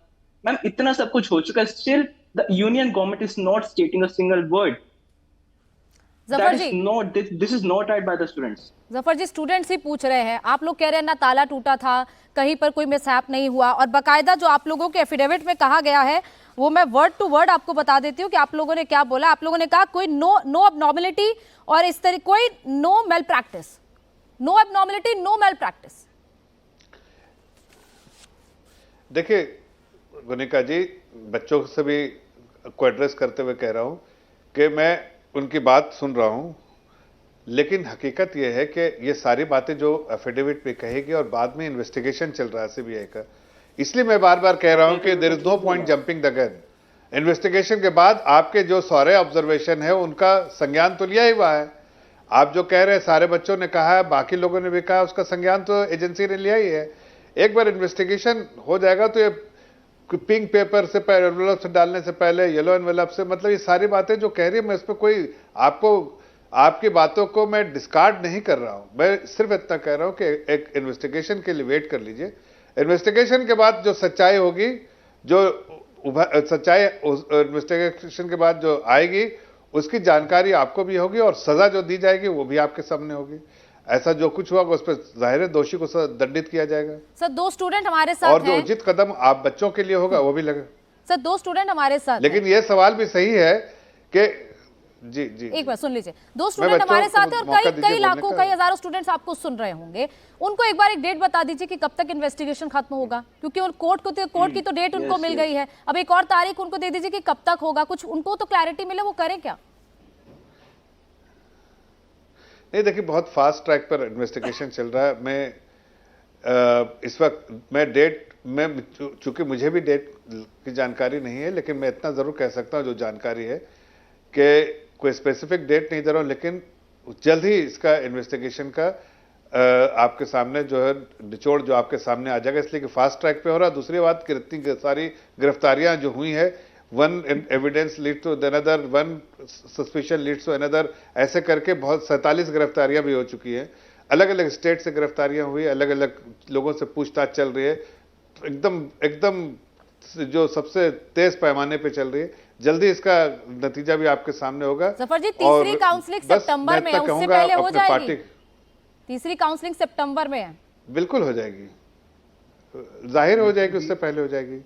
मैम इतना सब कुछ हो चुका है, still the union government is not stating a single word. Zafar ji, this is not right by the students. Zafar ji, students ही पूछ रहे हैं, आप लोग कह रहे हैं ना ताला टूटा था, कहीं पर कोई मिसहैप नहीं हुआ, और बाकायदा जो आप लोगों के एफिडेविट में कहा गया है वो मैं वर्ड टू वर्ड आपको बता देती हूँ कि आप लोगों ने क्या बोला। आप लोगों ने कहा कोई नो एबनॉर्मलिटी और इस तरह कोई no malpractice, no abnormality, no malpractice. देखिए गुनिका जी, बच्चों से भी को एड्रेस करते हुए कह रहा हूं कि मैं उनकी बात सुन रहा हूं, लेकिन हकीकत यह है कि ये सारी बातें जो एफिडेविट पे कहेगी और बाद में इन्वेस्टिगेशन चल रहा है सीबीआई का, इसलिए मैं बार बार कह रहा हूं कि there is no point jumping the gun. Investigation के बाद आपके जो सारे ऑब्जर्वेशन है उनका संज्ञान तो लिया ही हुआ है। आप जो कह रहे हैं सारे बच्चों ने कहा है, बाकी लोगों ने भी कहा, उसका संज्ञान तो एजेंसी ने लिया ही है। एक बार इन्वेस्टिगेशन हो जाएगा तो ये पिंक पेपर से एनवेलप से डालने से पहले येलो एनवेलप से, मतलब ये सारी बातें जो कह रही है, मैं इस पर कोई आपकी बातों को मैं डिस्कार्ड नहीं कर रहा हूं। मैं सिर्फ इतना कह रहा हूं कि एक इन्वेस्टिगेशन के लिए वेट कर लीजिए। इन्वेस्टिगेशन के बाद जो सच्चाई होगी, जो सच्चाई इन्वेस्टिगेशन के बाद जो आएगी, उसकी जानकारी आपको भी होगी और सजा जो दी जाएगी वो भी आपके सामने होगी। ऐसा जो कुछ हुआ उस पर जाहिर है दोषी को दंडित किया जाएगा। सर 2 स्टूडेंट हमारे साथ और जो उचित कदम आप बच्चों के लिए होगा वो भी लगे। सर 2 स्टूडेंट हमारे साथ लेकिन ये सवाल भी सही है कि जी एक बार सुन लीजिए, 2 स्टूडेंट हमारे साथ है और कई लाखों कई हजारों स्टूडेंट्स आपको सुन रहे होंगे। उनको एक बार एक डेट बता दीजिए कि कब तक इन्वेस्टिगेशन खत्म होगा, क्योंकि उन कोर्ट की तो डेट उनको मिल गई है। अब एक और तारीख उनको दे दीजिए कि कब तक होगा, कुछ उनको तो क्लैरिटी मिले, वो करें क्या? नहीं देखिए, बहुत फास्ट ट्रैक पर इन्वेस्टिगेशन चल रहा है। मैं इस वक्त चूंकि मुझे भी डेट की जानकारी नहीं है, लेकिन मैं इतना जरूर कह सकता हूं जो जानकारी है कि कोई स्पेसिफिक डेट नहीं दे रहा हूं, लेकिन जल्द ही इसका इन्वेस्टिगेशन का आपके सामने जो है निचोड़ जो आपके सामने आ जाएगा, इसलिए कि फास्ट ट्रैक पे हो रहा है। दूसरी बात कि इतनी सारी गिरफ्तारियां जो हुई है, one evidence lead to another, one suspicion leads to another, ऐसे करके बहुत 47 गिरफ्तारियां भी हो चुकी हैं। अलग अलग स्टेट से गिरफ्तारियां हुई, अलग अलग लोगों से पूछताछ चल रही है, एकदम जो सबसे तेज पैमाने पे चल रही है। जल्दी इसका नतीजा भी आपके सामने होगा। जफर जी, तीसरी काउंसलिंग सितंबर में है, उससे पहले हो जाएगी? तीसरी काउंसलिंग सितंबर में है। बिल्कुल हो जाएगी, जाहिर हो जाएगी, उससे पहले हो जाएगी।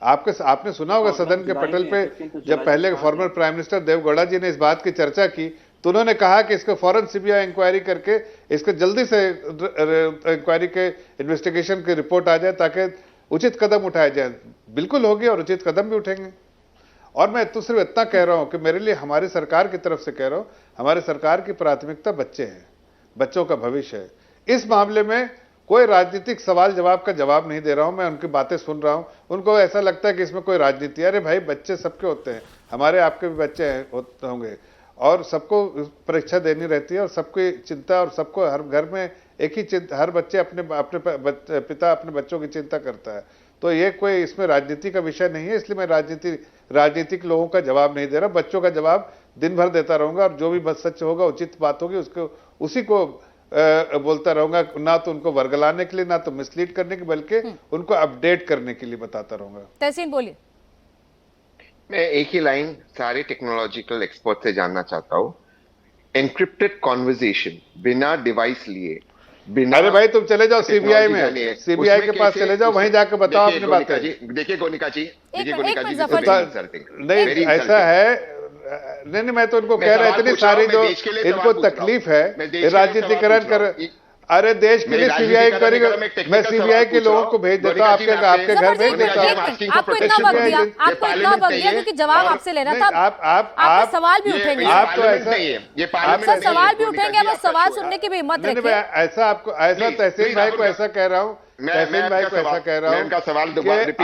आपने सुना होगा सदन के पटल पे जब पहले फॉर्मर प्राइम मिनिस्टर देवगौड़ा जी ने इस बात की चर्चा की तो उन्होंने कहा कि इसको फौरन सीबीआई इंक्वायरी करके इसको जल्दी से इंक्वायरी के इन्वेस्टिगेशन की रिपोर्ट आ जाए ताकि उचित कदम उठाए जाए। बिल्कुल होगी और उचित कदम भी उठेंगे। और मैं तो सिर्फ इतना कह रहा हूं कि मेरे लिए हमारी सरकार की तरफ से कह रहा हूं, हमारी सरकार की प्राथमिकता बच्चे हैं, बच्चों का भविष्य है। इस मामले में कोई राजनीतिक सवाल जवाब का जवाब नहीं दे रहा हूं। मैं उनकी बातें सुन रहा हूं, उनको ऐसा लगता है कि इसमें कोई राजनीति। अरे भाई, बच्चे सबके होते हैं, हमारे आपके भी बच्चे होंगे और सबको परीक्षा देनी रहती है और सबकी चिंता, और सबको हर घर में एक ही चिंता, हर बच्चे अपने पिता अपने बच्चों की चिंता करता है। तो ये कोई इसमें राजनीति का विषय नहीं है, इसलिए मैं राजनीतिक लोगों का जवाब नहीं दे रहा, बच्चों का जवाब दिन भर देता रहूंगा और जो भी बस सच होगा, उचित बात होगी, उसको उसी को बोलता रहूंगा। ना तो उनको वर्गलाने के लिए, ना तो मिसलीड करने के, बल्कि उनको अपडेट करने के लिए बताता रहूंगा। तहसीन बोलिए। मैं एक ही लाइन सारे टेक्नोलॉजिकल एक्सपर्ट से जानना चाहता हूँ। एनक्रिप्टेड कॉन्वर्सेशन बिना डिवाइस लिए, बिना, अरे भाई तुम चले जाओ सीबीआई में, सीबीआई के पास चले जाओ, वहीं जाके बताओ अपनी बातें। देखिए गोनिका जी, नहीं ऐसा है, नहीं मैं तो उनको कह रहा इतनी सारी जो इनको तकलीफ है राजनीतिकरण कर। अरे देश के लिए सीबीआई करेगा, मैं सीबीआई के लोगों को भेज देता हूँ, आपके घर भेज देता हूँ। आपको इतना वक्त दिया क्योंकि जवाब आपसे लेना था। आप सवाल भी उठेंगे, आप तो ऐसा सवाल भी उठेंगे, आप सवाल सुनने की भी हिम्मत रखिए। ऐसा आपको, ऐसा तहसीन भाई को ऐसा कह रहा हूँ, तहसीन भाई को ऐसा कह रहा हूँ कि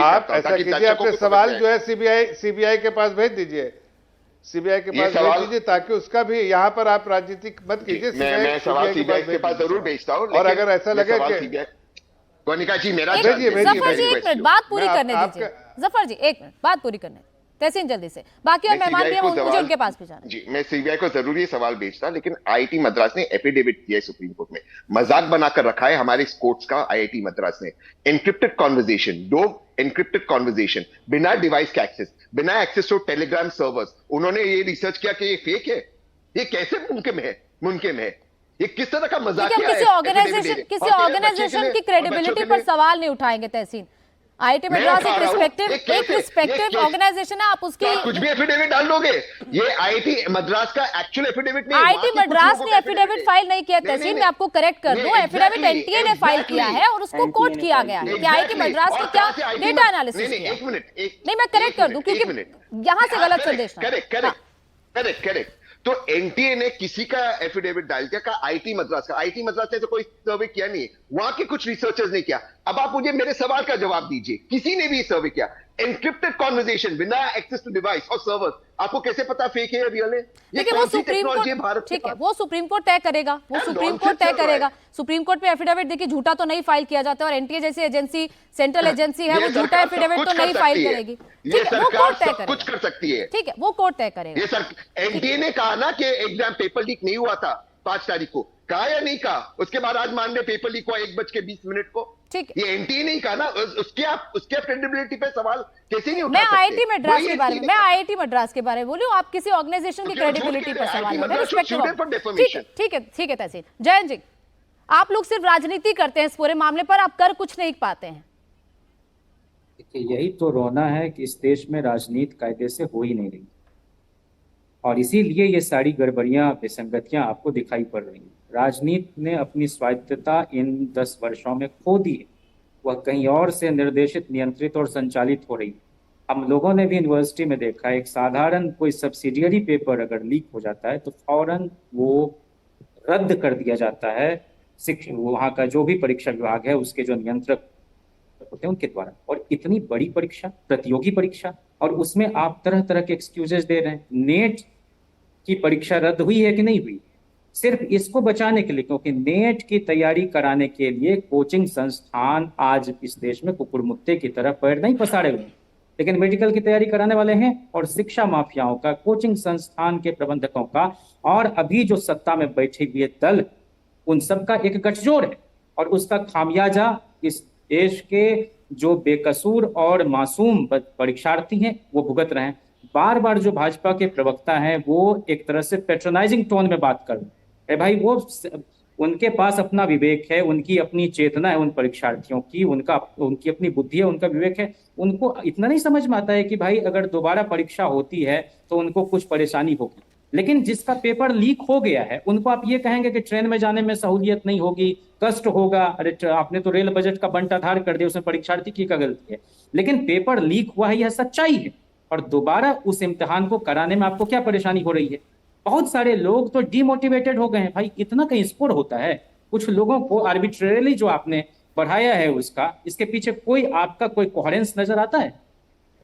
आप ऐसा कीजिए, अपने सवाल जो है सीबीआई के पास भेज दीजिए, सीबीआई के पास भेज दीजिए, ताकि उसका भी यहाँ पर आप राजनीति मत कीजिए। मैं सवाल सीबीआई के पास जरूर भेजता हूँ, और अगर ऐसा लगे कि गोनिका जी मेरा जफर जी एक मिनट बात पूरी करने दीजिए। जफर जी एक मिनट बात पूरी करने, तहसीन जल्दी से, बाकी और मेहमान भी हैं, मुझे उनके पास भी जाना है। जी, मैं सीबीआई को जरूर ये सवाल भेजता, लेकिन आईआईटी मद्रास ने एफिडेविट किया है सुप्रीम कोर्ट में, मजाक बनाकर रखा है हमारे कोर्ट्स का आईआईटी मद्रास ने। एनक्रिप्टेड कॉन्वर्सेशन, 2 एनक्रिप्टेड कॉन्वर्सेशन बिना डिवाइस के एक्सेस, बिना एक्सेस टू टेलीग्राम सर्वर्स, उन्होंने ये रिसर्च किया कि ये फेक है। ये कैसे मुमकिन है? ये किस तरह का मजाक है? किसी ऑर्गेनाइजेशन की क्रेडिबिलिटी पर सवाल नहीं उठाएंगे तहसीन। आईआईटी मद्रास एक रिस्पेक्टेड ऑर्गेनाइजेशन है, आप उसकी कुछ भी एफिडेविट डाल दोगे? ये आईआईटी मद्रास का एक्चुअल एफिडेविट नहीं है। आईआईटी मद्रास ने एफिडेविट फाइल नहीं किया तहसीन, मैं आपको करेक्ट कर दूं, एफिडेविट एनटीए ने फाइल किया है और उसको कोट किया गया है कि आईआईटी मद्रास ने क्या डेटा एनालिसिस किया। एक मिनट, नहीं मैं करेक्ट कर दूं क्योंकि यहां से गलत संदेश ना। करेक्ट। तो एनटीए ने किसी का एफिडेविट डाल दिया का आईआईटी मद्रास का। आईआईटी मद्रास ने तो कोई सर्वे किया नहीं है, वहां के कुछ रिसर्चर्स ने किया। अब आप मुझे मेरे सवाल का जवाब दीजिए, किसी ने भी सर्वे किया? एनक्रिप्टेड कॉन्वर्जेशन बिना एक्सेस टू डिवाइस और सर्वर, आपको कैसे पता फेक है या रियल है? ये देखिए वो कौन सी सुप्रीम टेक्नोलॉजी है कोर्ट, भारत के ठीक है पास? वो सुप्रीम कोर्ट तय करेगा, वो यार, सुप्रीम nonsense कोर्ट तय चल रहा है। करेगा। सुप्रीम कोर्ट पे एफिडेविट देखिए झूठा तो नहीं फाइल किया जाता, और एनटीए जैसी एजेंसी, सेंट्रल एजेंसी है, ये वो झूठा सरकार सब एफिडेविट कुछ तो कर नहीं फाइल सकती है। करेगी। ये ठीक है वो सरकार कोर्ट तय सब कुछ करेगा, कर सकती है। ठीक है वो कोर्ट तय करेगा। ये सर एनटीए ने कहा ना कि एग्जाम पेपर लीक नहीं हुआ था 5 तारीख को, कहा या नहीं कहा? उसके बाद आज मान रहे पेपर लीक हुआ 1:20 को। ठीक है, ये एनटीए नहीं कहा ना, उसके क्रेडिबिलिटी पे सवाल कैसे नहीं उठा मैं सकते? आईआईटी मद्रास वही के बारे में, SC ने मैं कहा। आईआईटी मद्रास के बारे में बोलूं, आप किसी ऑर्गेनाइजेशन की तो क्या झूठ क्रेडिबिलिटी कह पर रहे हैं? सवाल IIT कर रहे हैं, मद्रास रिस्पेक्टिव shooted for ठीक है defamation। ठीक है ठीक है तहसील जयंत जी, आप लोग सिर्फ राजनीति करते हैं इस पूरे मामले पर, आप कर कुछ नहीं पाते हैं। देखिए यही तो रोना है कि इस देश में राजनीति कायदे से हो ही नहीं रही, और इसीलिए ये सारी गड़बड़ियां, विसंगतियां आपको दिखाई पड़ रही हैं। राजनीति ने अपनी स्वायत्तता इन 10 वर्षों में खो दी है, वह कहीं और से निर्देशित, नियंत्रित और संचालित हो रही है। हम लोगों ने भी यूनिवर्सिटी में देखा, एक साधारण कोई सब्सिडियरी पेपर अगर लीक हो जाता है तो फौरन वो रद्द कर दिया जाता है वहाँ का जो भी परीक्षा विभाग है, उसके जो नियंत्रक होते हैं उनके द्वारा। और इतनी बड़ी परीक्षा, प्रतियोगी परीक्षा, और उसमें आप तरह तरह के एक्सक्यूजेस दे रहे हैं। नेट की परीक्षा रद्द हुई है कि नहीं हुई, सिर्फ इसको बचाने के लिए, क्योंकि नेट की तैयारी कराने के लिए कोचिंग संस्थान आज इस देश में कुकुरमुत्ते की तरह पैर नहीं पसारे हुए, लेकिन मेडिकल की तैयारी कराने वाले हैं। और शिक्षा माफियाओं का, कोचिंग संस्थान के प्रबंधकों का, और अभी जो सत्ता में बैठे हुए दल, उन सबका एक गठजोड़ है, और उसका खामियाजा इस देश के जो बेकसूर और मासूम परीक्षार्थी हैं वो भुगत रहे हैं। बार बार जो भाजपा के प्रवक्ता हैं वो एक तरह से पेट्रोनाइजिंग टोन में बात कर रहे हैं। भाई वो, उनके पास अपना विवेक है, उनकी अपनी चेतना है उन परीक्षार्थियों की, उनकी अपनी बुद्धि है, उनका विवेक है। उनको इतना नहीं समझ में आता है कि भाई अगर दोबारा परीक्षा होती है तो उनको कुछ परेशानी होगी। लेकिन जिसका पेपर लीक हो गया है उनको आप ये कहेंगे कि ट्रेन में जाने में सहूलियत नहीं होगी, कष्ट होगा। अरे आपने तो रेल बजट का बंटाधार कर दिया, उसमें परीक्षार्थी की क्या गलती है? लेकिन पेपर लीक हुआ है, यह सच्चाई है, और दोबारा उस इम्तिहान को कराने में आपको क्या परेशानी हो रही है? बहुत सारे लोग तो डिमोटिवेटेड हो गए हैं। भाई इतना कहीं स्कोर होता है? कुछ लोगों को आर्बिट्रेरली जो आपने बढ़ाया है उसका, इसके पीछे कोई आपका कोई कोहेरेंस नजर आता है?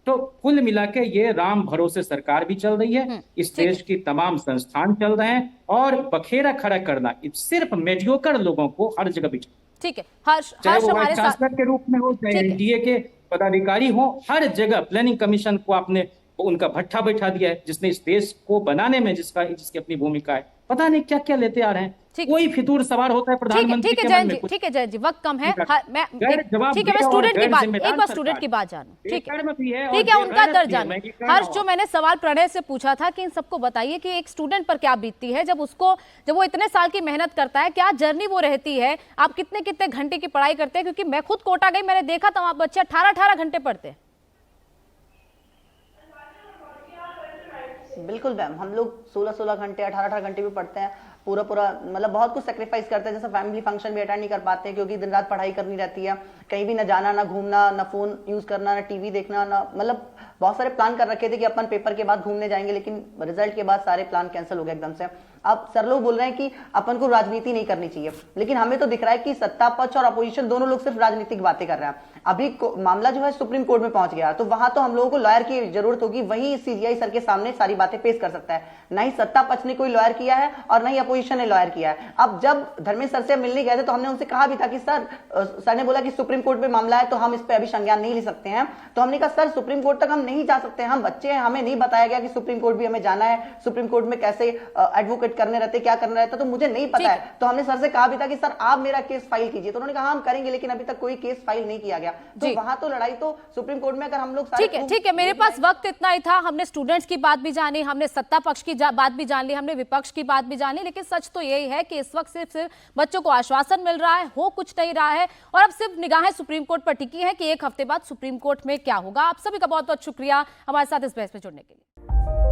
तो कुल मिला के ये राम भरोसे सरकार भी चल रही है, इस देश की तमाम संस्थान चल रहे हैं, और बखेरा खड़ा करना सिर्फ मेडियोकर लोगों को हर जगह बिठा, ठीक है हर्ष, चाहे हर्ष वो हमारे वाइस साथ, चांसलर के रूप में हो, चाहे ठीक है। एनडीए के पदाधिकारी हो, हर जगह प्लानिंग कमीशन को आपने उनका भट्ठा बैठा दिया है, जिसने इस देश को बनाने में जिसकी अपनी भूमिका है। पता नहीं क्या क्या लेते आ रहे हैं। कोई फितूर सवार होता है प्रधानमंत्री ठीक है के जयंत मन जी, में कुछ। ठीक है जयंत जी, वक्त कम है। मैं गैर जवाब ठीक है, मैं देह और स्टूडेंट की गैर बात, जिम्मेदार एक बार सरकार। स्टूडेंट की बात जानूं। ठीक है बेकार में भी है और ठीक है, उनका बेगैरत दर्द भी है, जानूं। मैं ये कह रहा हर्ष, हूं। जो मैंने सवाल प्रणय से पूछा था कि इन सबको बताइए कि एक स्टूडेंट पर क्या बीतती है जब वो इतने साल की मेहनत करता है, क्या जर्नी वो रहती है, आप कितने कितने घंटे की पढ़ाई करते हैं? क्योंकि मैं खुद कोटा गई, मैंने देखा था वहां बच्चे 18-18 घंटे पढ़ते हैं। बिल्कुल मैम, हम लोग 16-16 घंटे 18-18 घंटे भी पढ़ते हैं, पूरा मतलब बहुत कुछ सेक्रीफाइस करते हैं। जैसे फैमिली फंक्शन भी अटेंड नहीं कर पाते हैं क्योंकि दिन रात पढ़ाई करनी रहती है, कहीं भी ना जाना, ना घूमना, ना फोन यूज करना, ना टीवी देखना, ना मतलब बहुत सारे प्लान कर रखे थे कि अपन पेपर के बाद घूमने जाएंगे, लेकिन रिजल्ट के बाद सारे प्लान कैंसिल हो गए एकदम से। अब सर लोग बोल रहे हैं कि अपन को राजनीति नहीं करनी चाहिए, लेकिन हमें तो दिख रहा है कि सत्ता पक्ष और अपोजिशन दोनों लोग सिर्फ राजनीतिक बातें कर रहे हैं। अभी मामला जो है सुप्रीम कोर्ट में पहुंच गया, तो वहां तो हम लोगों को लॉयर की जरूरत होगी, वही सीजीआई सर के सामने सारी बातें पेश कर सकता है। ना ही सत्ता पक्ष ने कोई लॉयर किया है और ना ही अपोजिशन ने लॉयर किया है। अब जब धर्मेंद्र सर से मिलने गए थे तो हमने उनसे कहा भी था कि सर ने बोला कि सुप्रीम कोर्ट में मामला है तो हम इस पर अभी संज्ञान नहीं ले सकते हैं। तो हमने कहा सर सुप्रीम कोर्ट तक हम नहीं जा सकते, हम बच्चे हैं, हमें नहीं बताया गया कि सुप्रीम कोर्ट भी हमें जाना है, सुप्रीम कोर्ट में कैसे एडवोकेट करने रहते, क्या करना रहता, तो मुझे नहीं पता है। तो हमने सर से कहा भी था कि सर आप मेरा केस फाइल कीजिए, तो उन्होंने कहा हम करेंगे, लेकिन अभी तक कोई केस फाइल नहीं किया गया। तो वहां तो लड़ाई तो सुप्रीम कोर्ट में अगर हम लोग ठीक है, मेरे पास वक्त इतना ही था। हमने स्टूडेंट्स की बात भी जानी, हमने सत्ता पक्ष की बात भी जान ली, हमने विपक्ष की बात भी जान ली, लेकिन सच तो यही है कि इस वक्त सिर्फ बच्चों को आश्वासन मिल रहा है, हो कुछ नहीं रहा है, और अब सिर्फ निगाहें सुप्रीम कोर्ट पर टिकी है कि एक हफ्ते बाद सुप्रीम कोर्ट में क्या होगा। आप सभी का बहुत बहुत शुक्रिया हमारे साथ इस बहस में जुड़ने के लिए।